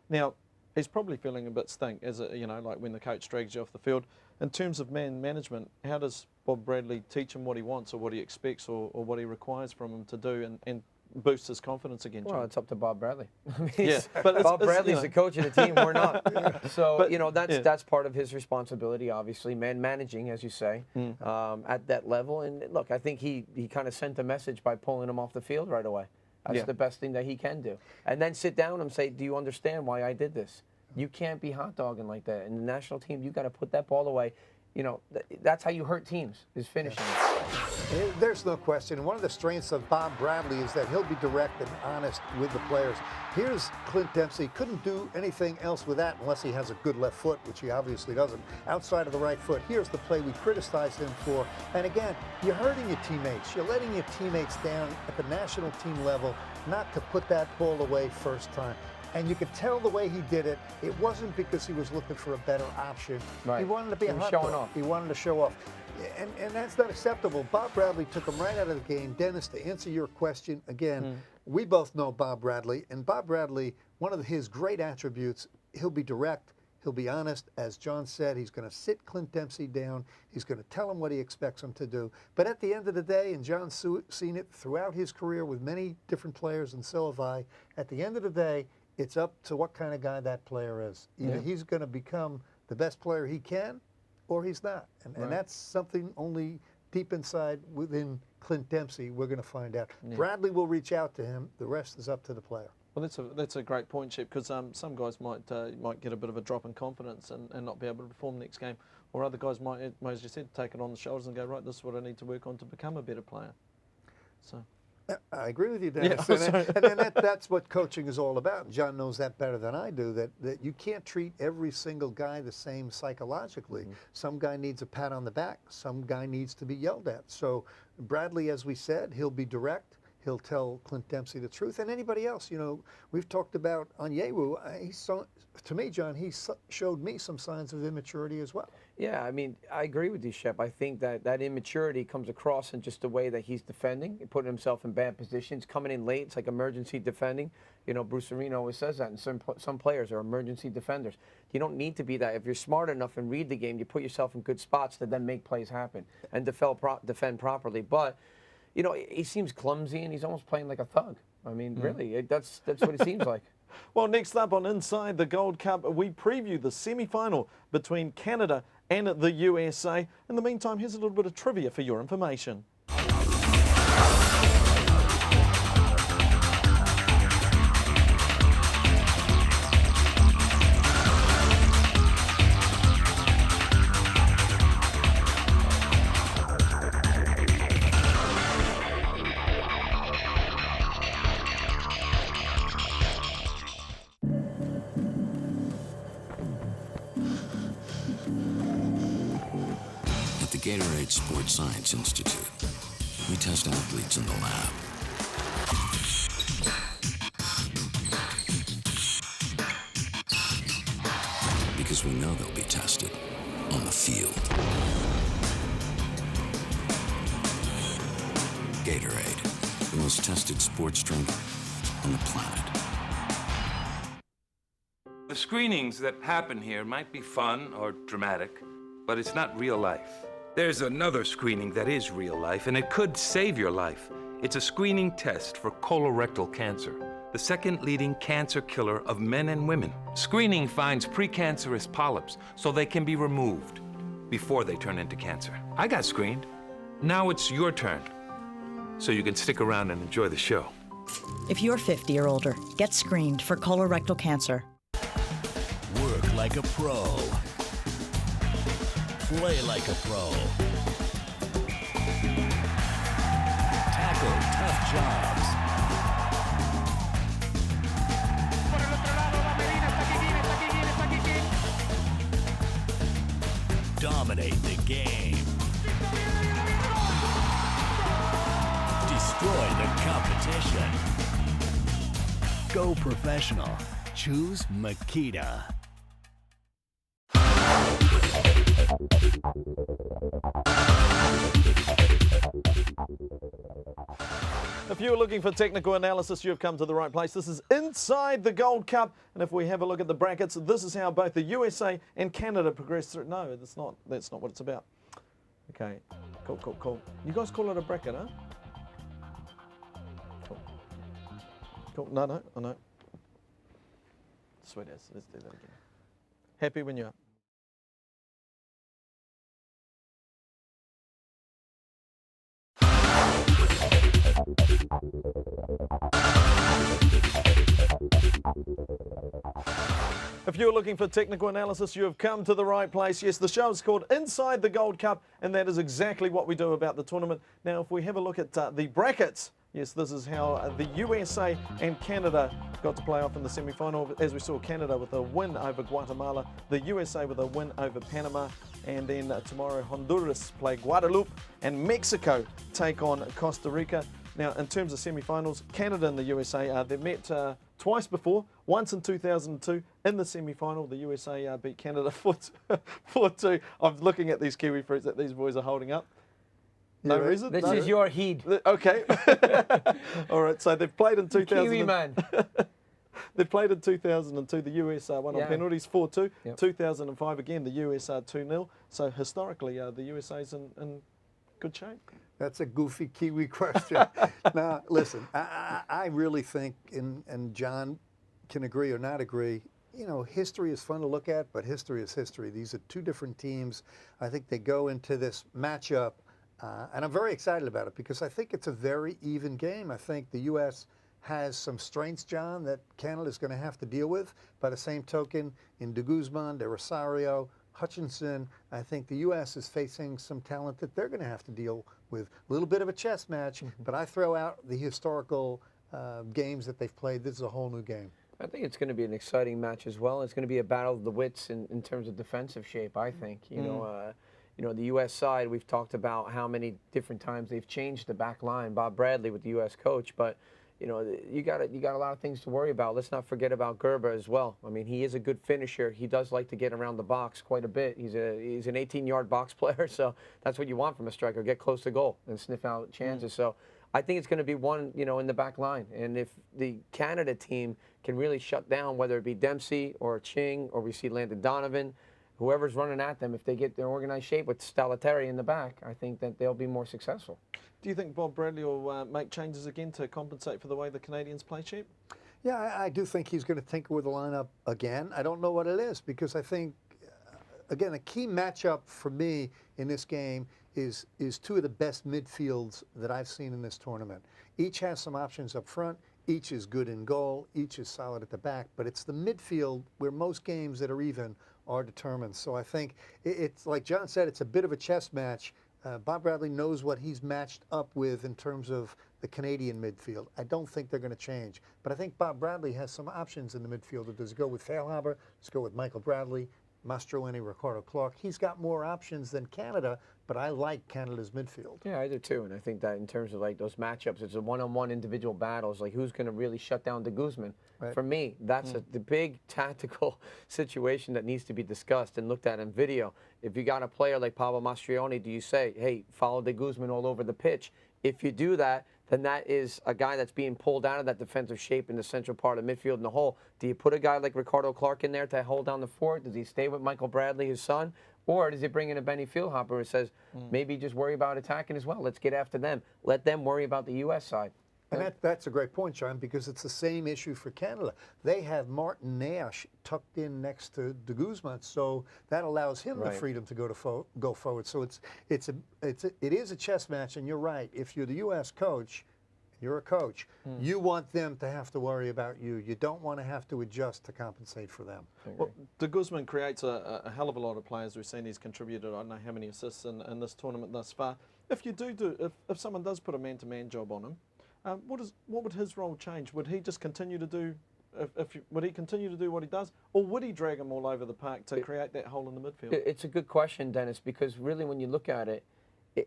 Now, he's probably feeling a bit stink, as a, you know, like when the coach drags you off the field. In terms of man management, how does Bob Bradley teach him what he wants or what he expects or what he requires from him to do and boost his confidence again? Well, it's up to Bob Bradley. I mean, yeah, but Bob Bradley's the coach of the team. We're not. So, but, you know, that's part of his responsibility, obviously, man managing, as you say, at that level. And look, I think he kind of sent a message by pulling him off the field right away. That's the best thing that he can do. And then sit down and say, do you understand why I did this? You can't be hot dogging like that. In the national team, you got to put that ball away. You know, that's how you hurt teams, is finishing. There's no question. And one of the strengths of Bob Bradley is that he'll be direct and honest with the players. Here's Clint Dempsey. Couldn't do anything else with that unless he has a good left foot, which he obviously doesn't. Outside of the right foot, here's the play we criticized him for. And again, you're hurting your teammates. You're letting your teammates down at the national team level not to put that ball away first time. And you could tell the way he did it, it wasn't because he was looking for a better option. Right. He wanted to be a hot showing dog. off. He wanted to show off. And that's not acceptable. Bob Bradley took him right out of the game. Dennis, to answer your question, again, We both know Bob Bradley, and Bob Bradley, one of his great attributes, he'll be direct, he'll be honest. As John said, he's going to sit Clint Dempsey down. He's going to tell him what he expects him to do. But at the end of the day, and John's seen it throughout his career with many different players, and so have I, at the end of the day, it's up to what kind of guy that player is. Either he's going to become the best player he can, or he's not. And that's something only deep inside within Clint Dempsey we're going to find out. Bradley will reach out to him. The rest is up to the player. Well, that's a great point, Chip, because some guys might get a bit of a drop in confidence and not be able to perform next game, or other guys might, as you said, take it on the shoulders and go, right, this is what I need to work on to become a better player. So. I agree with you, Dennis. Yeah, and that's what coaching is all about. John knows that better than I do, that you can't treat every single guy the same psychologically. Some guy needs a pat on the back. Some guy needs to be yelled at. So Bradley, as we said, he'll be direct. He'll tell Clint Dempsey the truth. And anybody else, you know, we've talked about Onyewu. To me, John, he showed me some signs of immaturity as well. Yeah, I mean, I agree with you, Shep. I think that immaturity comes across in just the way that he's defending, putting himself in bad positions, coming in late. It's like emergency defending. You know, Bruce Arena always says that, and some players are emergency defenders. You don't need to be that. If you're smart enough and read the game, you put yourself in good spots to then make plays happen and defend properly. But, you know, he seems clumsy, and he's almost playing like a thug. I mean, really, that's what it seems like. Well, next up on Inside the Gold Cup, we preview the semi-final between Canada and the USA. In the meantime, here's a little bit of trivia for your information. Gatorade Sports Science Institute. We test athletes in the lab. Because we know they'll be tested on the field. Gatorade, the most tested sports drink on the planet. The screenings that happen here might be fun or dramatic, but it's not real life. There's another screening that is real life, and it could save your life. It's a screening test for colorectal cancer, the second leading cancer killer of men and women. Screening finds precancerous polyps so they can be removed before they turn into cancer. I got screened. Now it's your turn, so you can stick around and enjoy the show. If you're 50 or older, get screened for colorectal cancer. Work like a pro. Play like a pro. Tackle tough jobs. Dominate the game. Destroy the competition. Go professional. Choose Makita. If you're looking for technical analysis, you've come to the right place. This is Inside the Gold Cup, and if we have a look at the brackets, this is how both the USA and Canada progress through. No, that's not what it's about. Okay, cool. You guys call it a bracket, huh? Cool. No, I know. Sweet as. Let's do that again. Happy when you're up. If you're looking for technical analysis, you have come to the right place. Yes, the show is called Inside the Gold Cup, and that is exactly what we do about the tournament. Now, if we have a look at the brackets, yes, this is how the USA and Canada got to play off in the semi-final. As we saw, Canada with a win over Guatemala, the USA with a win over Panama, and then tomorrow Honduras play Guadeloupe, and Mexico take on Costa Rica. Now, in terms of semi-finals, Canada and the USA, they've met twice before, once in 2002 in the semi-final. The USA beat Canada 4-2. I'm looking at these kiwi fruits that these boys are holding up. No Yeah, reason? This No? is your heat. Okay. All right, so they've played in 2000. Kiwi man. They've played in 2002. The US won on Yeah. penalties 4-2. Yep. 2005 again, the US 2-0. So historically, the USA's in good shape. That's a goofy Kiwi question. Now, listen, I really think, and John can agree or not agree, you know, history is fun to look at, but history is history. These are two different teams. I think they go into this matchup, and I'm very excited about it because I think it's a very even game. I think the U.S. has some strengths, John, that Canada's going to have to deal with. By the same token, in De Guzman, De Rosario, Hutchinson, I think the U.S. is facing some talent that they're going to have to deal with. A little bit of a chess match, but I throw out the historical games that they've played. This is a whole new game. I think it's going to be an exciting match as well. It's going to be a battle of the wits in terms of defensive shape, I think. You know, the U.S. side, we've talked about how many different times they've changed the back line. Bob Bradley with the U.S. coach, but you know, you got a lot of things to worry about. Let's not forget about Gerber as well. I mean, he is a good finisher. He does like to get around the box quite a bit. He's an 18-yard box player, so that's what you want from a striker: get close to goal and sniff out chances. So I think it's going to be one, you know, in the back line. And if the Canada team can really shut down, whether it be Dempsey or Ching or we see Landon Donovan, whoever's running at them, if they get their organized shape with Stallateri in the back, I think that they'll be more successful. Do you think Bob Bradley will make changes again to compensate for the way the Canadians play shape? Yeah, I do think he's going to tinker with the lineup again. I don't know what it is because I think, again, a key matchup for me in this game is two of the best midfields that I've seen in this tournament. Each has some options up front. Each is good in goal. Each is solid at the back. But it's the midfield where most games that are even are determined. So I think it's like John said, it's a bit of a chess match. Bob Bradley knows what he's matched up with in terms of the Canadian midfield. I don't think they're going to change. But I think Bob Bradley has some options in the midfield. Does he go with Feilhaber? Does he go with Michael Bradley, Mastroeni, Ricardo Clark? He's got more options than Canada, but I like Canada's midfield. Yeah, I do too. And I think that in terms of like those matchups, it's a one-on-one individual battles. Like who's going to really shut down De Guzman? Right. For me, that's the big tactical situation that needs to be discussed and looked at in video. If you got a player like Pablo Mastroeni, do you say, hey, follow De Guzman all over the pitch? If you do that, then that is a guy that's being pulled out of that defensive shape in the central part of midfield in the hole. Do you put a guy like Ricardo Clark in there to hold down the fort? Does he stay with Michael Bradley, his son? Or does he bring in a Benny Feilhaber who says, maybe just worry about attacking as well? Let's get after them. Let them worry about the U.S. side. And that's a great point, John, because it's the same issue for Canada. They have Martin Nash tucked in next to De Guzman, so that allows him the freedom to go forward. So it is a chess match, and you're right. If you're the U.S. coach, you're a coach, you want them to have to worry about you. You don't want to have to adjust to compensate for them. Well, De Guzman creates a hell of a lot of players. We've seen he's contributed, I don't know how many assists in this tournament thus far. If you if someone does put a man-to-man job on him, what would his role change? Would he just continue to do? Would he continue to do what he does, or would he drag him all over the park to create that hole in the midfield? It's a good question, Dennis, because really when you look at it,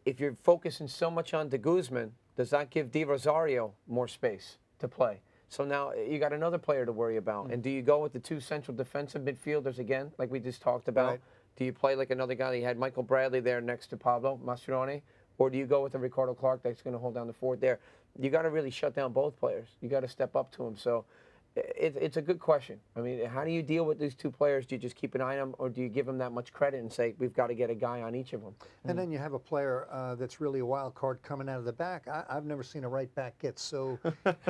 if you're focusing so much on De Guzman, does that give De Rosario more space to play? So now you got another player to worry about. And do you go with the two central defensive midfielders again, like we just talked about? Right. Do you play like another guy? You had Michael Bradley there next to Pablo Mastroeni, or do you go with a Ricardo Clark that's going to hold down the fort there? You got to really shut down both players. You got to step up to them. So it's a good question. I mean, how do you deal with these two players? Do you just keep an eye on them, or do you give them that much credit and say, we've got to get a guy on each of them? And then you have a player that's really a wild card coming out of the back. I've never seen a right back get so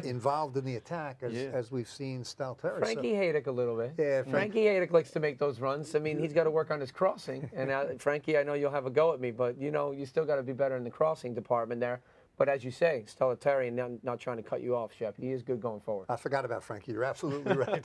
involved in the attack as we've seen Stalteri. Frankie Haydick a little bit. Yeah, Frankie Haydick likes to make those runs. I mean, he's got to work on his crossing. And Frankie, I know you'll have a go at me, but you know, you still got to be better in the crossing department there. But as you say, Stallateri, and not trying to cut you off, Shep, he is good going forward. I forgot about Frankie. You're absolutely right.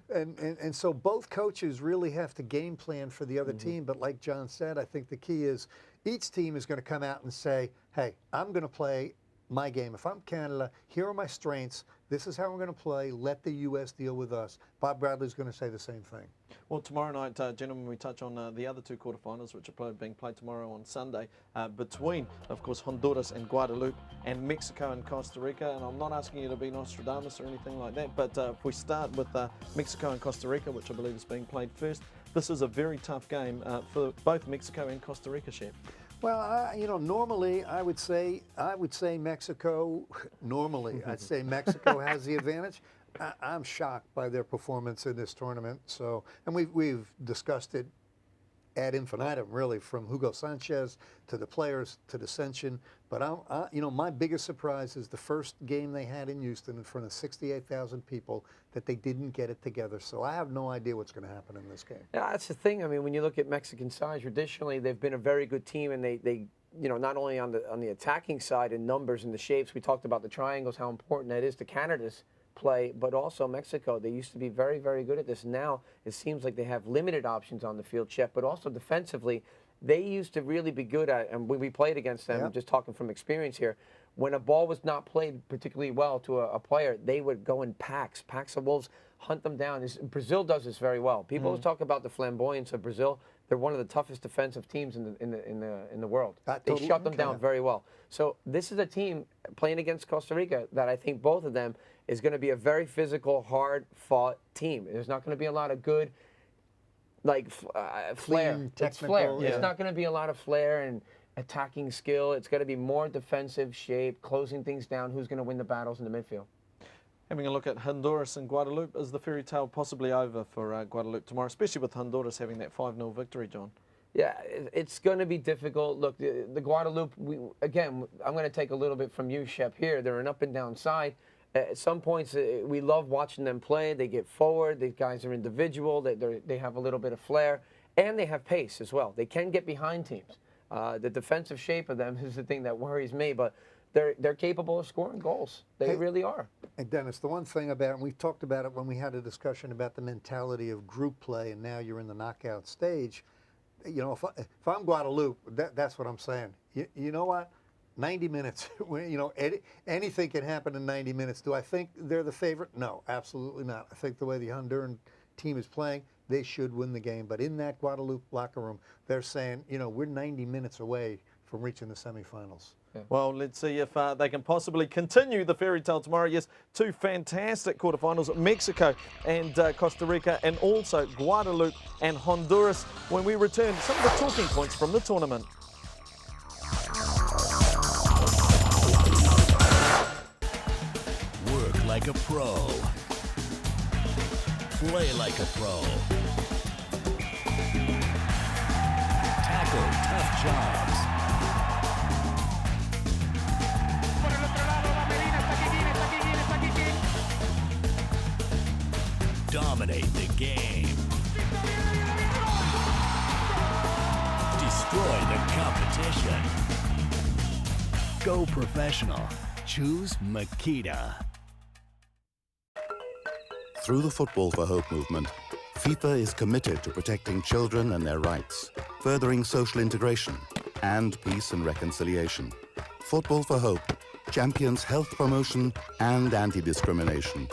And so both coaches really have to game plan for the other team. But like John said, I think the key is each team is going to come out and say, hey, I'm going to play my game. If I'm Canada, here are my strengths. This is how we're going to play. Let the U.S. deal with us. Bob Bradley's going to say the same thing. Well, tomorrow night, gentlemen, we touch on the other two quarterfinals, which are being played tomorrow on Sunday, between, of course, Honduras and Guadeloupe, and Mexico and Costa Rica. And I'm not asking you to be Nostradamus or anything like that, but if we start with Mexico and Costa Rica, which I believe is being played first, this is a very tough game for both Mexico and Costa Rica, Shep. Well, normally I would say Mexico. Normally, I'd say Mexico has the advantage. I'm shocked by their performance in this tournament. So, and we've discussed it ad infinitum, really, from Hugo Sanchez to the players to dissension. But my biggest surprise is the first game they had in Houston in front of 68,000 people that they didn't get it together. So I have no idea what's going to happen in this game. Yeah, that's the thing. I mean, when you look at Mexican side, traditionally they've been a very good team, and they not only on the attacking side in numbers and the shapes. We talked about the triangles, how important that is to Canada's play, but also Mexico. They used to be very, very good at this. Now it seems like they have limited options on the field, Shep, but also defensively, they used to really be good at, and when we played against them, Yep. just talking from experience here, when a ball was not played particularly well to a player, they would go in packs of wolves, hunt them down. Brazil does this very well. People always talk about the flamboyance of Brazil. They're one of the toughest defensive teams in the world. They shut them down very well. So this is a team playing against Costa Rica that I think both of them is going to be a very physical, hard-fought team. There's not going to be a lot of good, flair. Clean, It's flair. technical, yeah. It's not going to be a lot of flair and attacking skill. It's going to be more defensive shape, closing things down. Who's going to win the battles in the midfield? Having a look at Honduras and Guadeloupe, is the fairy tale possibly over for Guadeloupe tomorrow, especially with Honduras having that 5-0 victory, John? Yeah, it's going to be difficult. Look, the Guadeloupe, again, I'm going to take a little bit from you, Shep, here. They're an up and down side. At some points, we love watching them play. They get forward. These guys are individual. They have a little bit of flair, and they have pace as well. They can get behind teams. The defensive shape of them is the thing that worries me, but they're capable of scoring goals. They really are. And Dennis, the one thing about, and we talked about it when we had a discussion about the mentality of group play, and now you're in the knockout stage. If I'm Guadeloupe, that's what I'm saying. You know what? 90 minutes. Anything can happen in 90 minutes. Do I think they're the favorite? No, absolutely not. I think the way the Honduran team is playing, they should win the game. But in that Guadeloupe locker room, they're saying, we're 90 minutes away from reaching the semifinals. Yeah. Well, let's see if they can possibly continue the fairy tale tomorrow. Yes, two fantastic quarterfinals, Mexico and Costa Rica, and also Guadeloupe and Honduras. When we return, some of the talking points from the tournament. Work like a pro. Play like a pro. Tackle tough jobs. Dominate the game. Destroy the competition. Go professional. Choose Makita. Through the Football for Hope movement, FIFA is committed to protecting children and their rights, furthering social integration and peace and reconciliation. Football for Hope champions health promotion and anti-discrimination.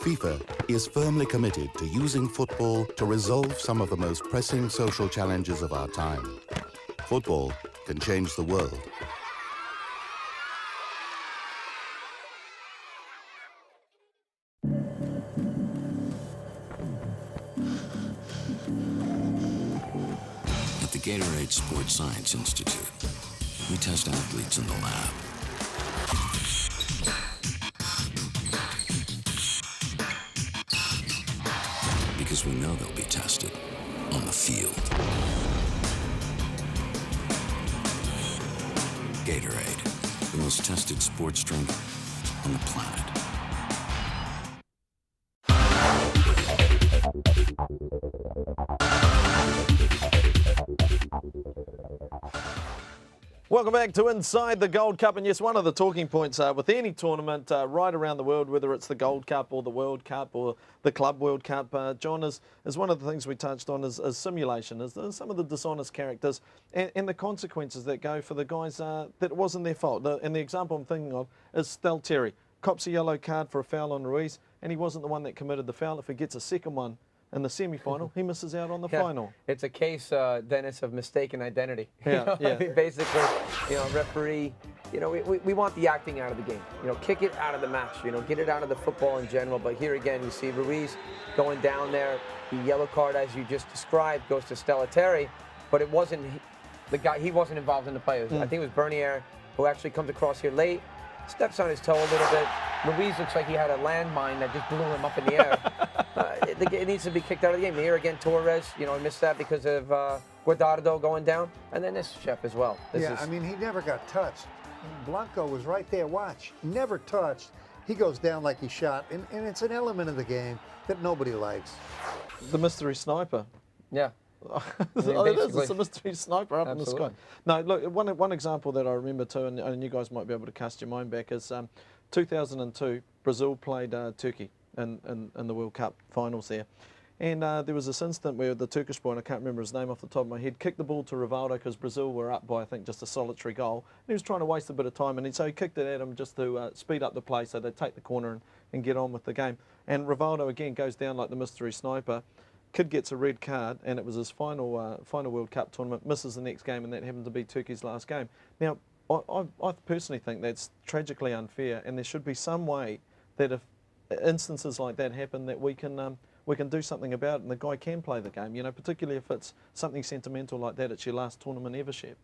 FIFA is firmly committed to using football to resolve some of the most pressing social challenges of our time. Football can change the world. At the Gatorade Sports Science Institute, we test athletes in the lab. Because we know they'll be tested on the field. Gatorade, the most tested sports drink on the planet. Welcome back to Inside the Gold Cup, and yes, one of the talking points with any tournament right around the world, whether it's the Gold Cup or the World Cup or the Club World Cup, John, is one of the things we touched on is simulation, is some of the dishonest characters and the consequences that go for the guys that it wasn't their fault. And the example I'm thinking of is Stelteri. Cops a yellow card for a foul on Ruiz, and he wasn't the one that committed the foul. If he gets a second one in the semi-final, he misses out on the final. It's a case, Dennis, of mistaken identity. Yeah, I mean, basically, referee, we want the acting out of the game. Kick it out of the match. Get it out of the football in general. But here again, you see Ruiz going down there. The yellow card, as you just described, goes to Stelteri, but it wasn't the guy, he wasn't involved in the play. I think it was Bernier who actually comes across here late, steps on his toe a little bit. Luis looks like he had a landmine that just blew him up in the air. It needs to be kicked out of the game. Here again, Torres, missed that because of Guadardo going down. And then this chef as well. I mean, he never got touched. Blanco was right there, watch. Never touched. He goes down like he shot. And it's an element of the game that nobody likes. The mystery sniper. Yeah. It's a mystery sniper up in the sky. No, look, one example that I remember too, and you guys might be able to cast your mind back, is 2002, Brazil played Turkey in the World Cup finals there. And there was this incident where the Turkish boy, and I can't remember his name off the top of my head, kicked the ball to Rivaldo because Brazil were up by, I think, just a solitary goal. And he was trying to waste a bit of time, and so he kicked it at him just to speed up the play so they'd take the corner and get on with the game. And Rivaldo, again, goes down like the mystery sniper. Kid gets a red card, and it was his final World Cup tournament, misses the next game, and that happened to be Turkey's last game. Now, I personally think that's tragically unfair, and there should be some way that if instances like that happen, that we can do something about it, and the guy can play the game, particularly if it's something sentimental like that. It's your last tournament ever, Shep.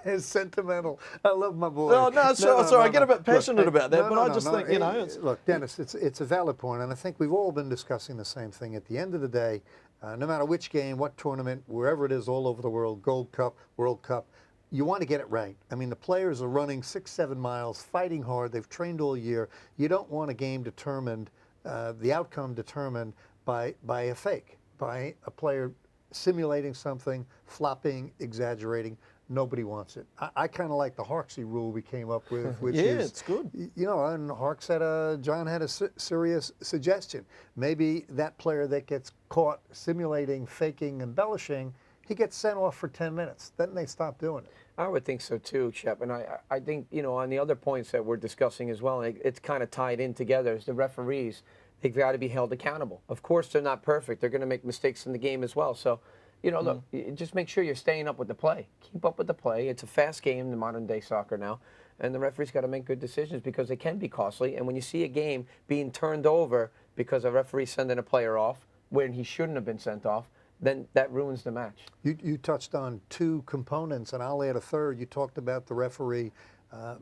It's sentimental. I love my boy. No, sorry, I get a bit passionate about that, but I just think, it's... Look, Dennis, it's a valid point, and I think we've all been discussing the same thing. At the end of the day, no matter which game, what tournament, wherever it is all over the world, Gold Cup, World Cup, you want to get it right. I mean, the players are running 6-7 miles, fighting hard. They've trained all year. You don't want a game determined, the outcome determined by a fake, by a player simulating something, flopping, exaggerating. Nobody wants it. I kind of like the Harksey rule we came up with, which is, it's good. And John had a serious suggestion. Maybe that player that gets caught simulating, faking, embellishing, he gets sent off for 10 minutes. Then they stop doing it. I would think so too, Shep. And I think, on the other points that we're discussing as well, it's kind of tied in together. As the referees, they've got to be held accountable. Of course, they're not perfect. They're going to make mistakes in the game as well. So, look, just make sure you're staying up with the play. Keep up with the play. It's a fast game in modern day soccer now. And the referee's got to make good decisions because they can be costly. And when you see a game being turned over because a referee sending a player off when he shouldn't have been sent off, then that ruins the match. You touched on two components, and I'll add a third. You talked about the referee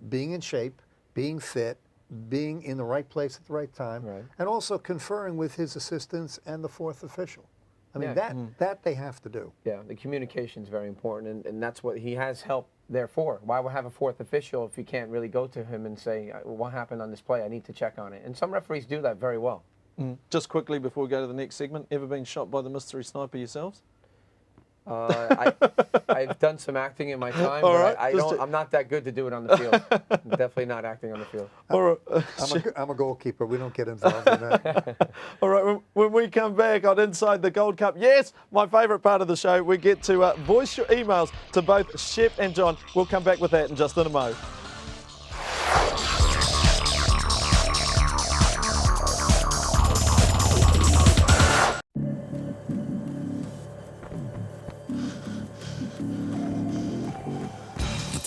being in shape, being fit, being in the right place at the right time, and also conferring with his assistants and the fourth official. I mean, that they have to do. Yeah, the communication is very important, and that's what he has help there for. Why would have a fourth official if you can't really go to him and say, what happened on this play? I need to check on it. And some referees do that very well. Just quickly before we go to the next segment, ever been shot by the mystery sniper yourselves? I've done some acting in my time, but I'm not that good to do it on the field. I'm definitely not acting on the field. All right. I'm a goalkeeper. We don't get involved in that. All right, when we come back on Inside the Gold Cup, yes, my favourite part of the show, we get to voice your emails to both Shep and John. We'll come back with that in just a mo.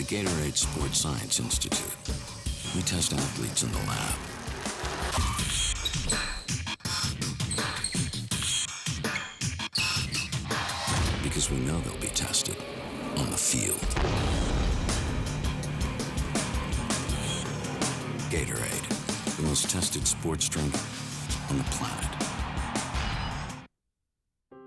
Gatorade Sports Science Institute. We test athletes in the lab. Because we know they'll be tested on the field. Gatorade, the most tested sports drink on the planet.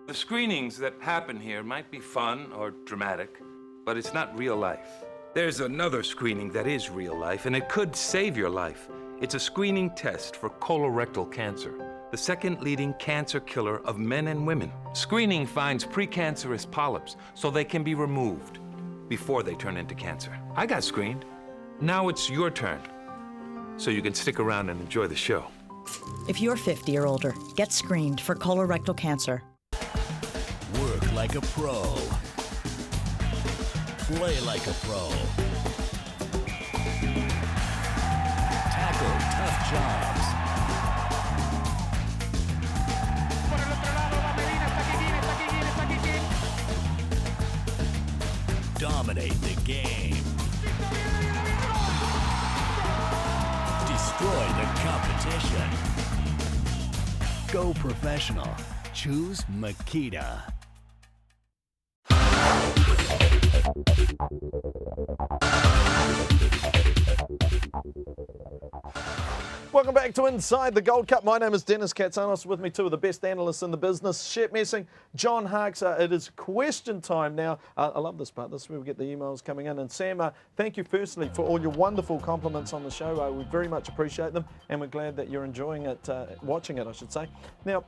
The screenings that happen here might be fun or dramatic, but it's not real life. There's another screening that is real life, and it could save your life. It's a screening test for colorectal cancer, the second leading cancer killer of men and women. Screening finds precancerous polyps so they can be removed before they turn into cancer. I got screened. Now it's your turn, so you can stick around and enjoy the show. If you're 50 or older, get screened for colorectal cancer. Work like a pro. Play like a pro. Tackle tough jobs. Dominate the game. Destroy the competition. Go professional. Choose Makita. Welcome back to Inside the Gold Cup. My name is Dennis Katsanos. With me, two of the best analysts in the business, Shep Messing, John Harkes. It is question time now. I love this part. This is where we get the emails coming in. And Sam, thank you firstly for all your wonderful compliments on the show. We very much appreciate them, and we're glad that you're enjoying it, watching it, I should say. Now,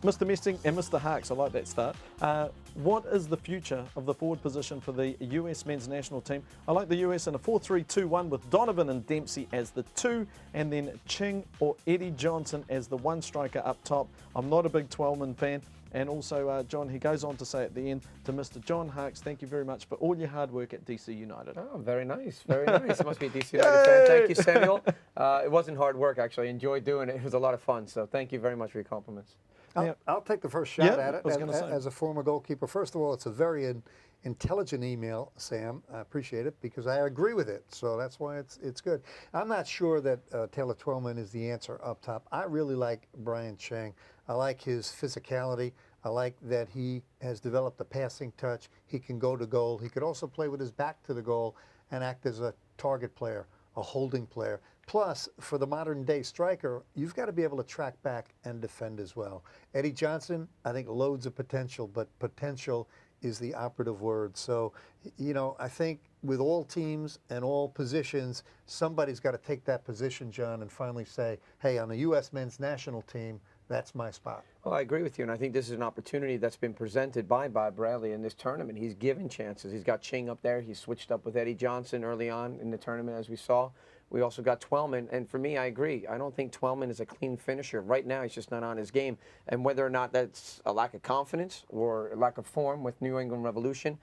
Mr. Messing and Mr. Harkes, I like that start. What is the future of the forward position for the US men's national team? I like the US in a 4-3-2-1 with Donovan and Dempsey as the two, and then Ching or Eddie Johnson as the one striker up top. I'm not a big Twelman fan. And also, John, he goes on to say at the end to Mr. John Harkes, thank you very much for all your hard work at DC United. Oh, very nice, very nice. Must be a DC United fan. Thank you, Samuel. It wasn't hard work, actually. I enjoyed doing it. It was a lot of fun. So thank you very much for your compliments. I'll take the first shot at it say. as a former goalkeeper. First of all, it's a very intelligent email, Sam. I appreciate it because I agree with it. So that's why it's good. I'm not sure that Taylor Twellman is the answer up top. I really like Brian Chang. I like his physicality. I like that he has developed a passing touch. He can go to goal. He could also play with his back to the goal and act as a target player, a holding player. Plus, for the modern day striker, you've got to be able to track back and defend as well. Eddie Johnson, I think loads of potential, but potential is the operative word. So, you know, I think with all teams and all positions, somebody's got to take that position, John, and finally say, hey, on the U.S. men's national team, that's my spot. Well, I agree with you, and I think this is an opportunity that's been presented by Bob Bradley in this tournament. He's given chances. He's got Ching up there. He's switched up with Eddie Johnson early on in the tournament, as we saw. We also got Twellman, and for me, I agree. I don't think Twellman is a clean finisher. Right now, he's just not on his game, and whether or not that's a lack of confidence or a lack of form with New England Revolution,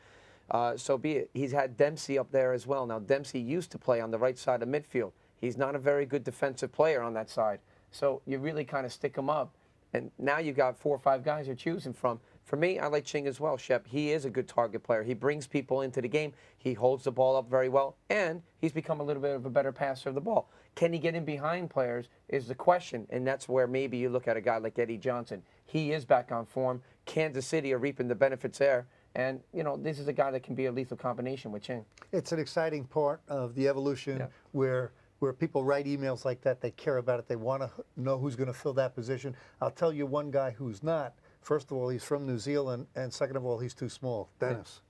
so be it. He's had Dempsey up there as well. Now, Dempsey used to play on the right side of midfield. He's not a very good defensive player on that side. So you really kind of stick him up, and now you've got 4 or 5 guys you're choosing from. For me, I like Ching as well, Shep. He is a good target player. He brings people into the game. He holds the ball up very well, and he's become a little bit of a better passer of the ball. Can he get in behind players is the question, and that's where maybe you look at a guy like Eddie Johnson. He is back on form. Kansas City are reaping the benefits there, and, you know, this is a guy that can be a lethal combination with Ching. It's an exciting part of the evolution where people write emails like that. They care about it. They want to know who's going to fill that position. I'll tell you one guy who's not. First of all, he's from New Zealand, and second of all, he's too small. Dennis.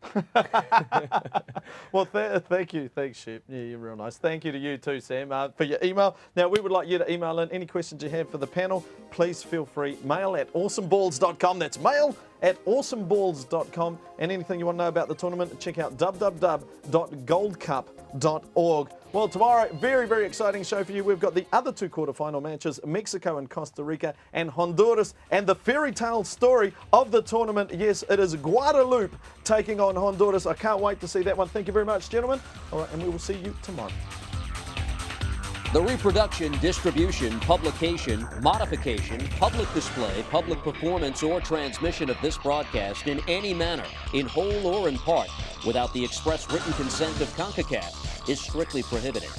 Well, thank you. Thanks, Shep. Yeah, you're real nice. Thank you to you too, Sam, for your email. Now, we would like you to email in any questions you have for the panel. Please feel free. mail@awesomeballs.com. That's mail@awesomeballs.com. And anything you want to know about the tournament, check out www.goldcup.org. Well, tomorrow, very, very exciting show for you. We've got the other 2 quarterfinal matches, Mexico and Costa Rica and Honduras, and the fairy tale story of the tournament. Yes, it is Guadeloupe taking on Honduras. I can't wait to see that one. Thank you very much, gentlemen. All right, and we will see you tomorrow. The reproduction, distribution, publication, modification, public display, public performance, or transmission of this broadcast in any manner, in whole or in part, without the express written consent of Concacaf, is strictly prohibited.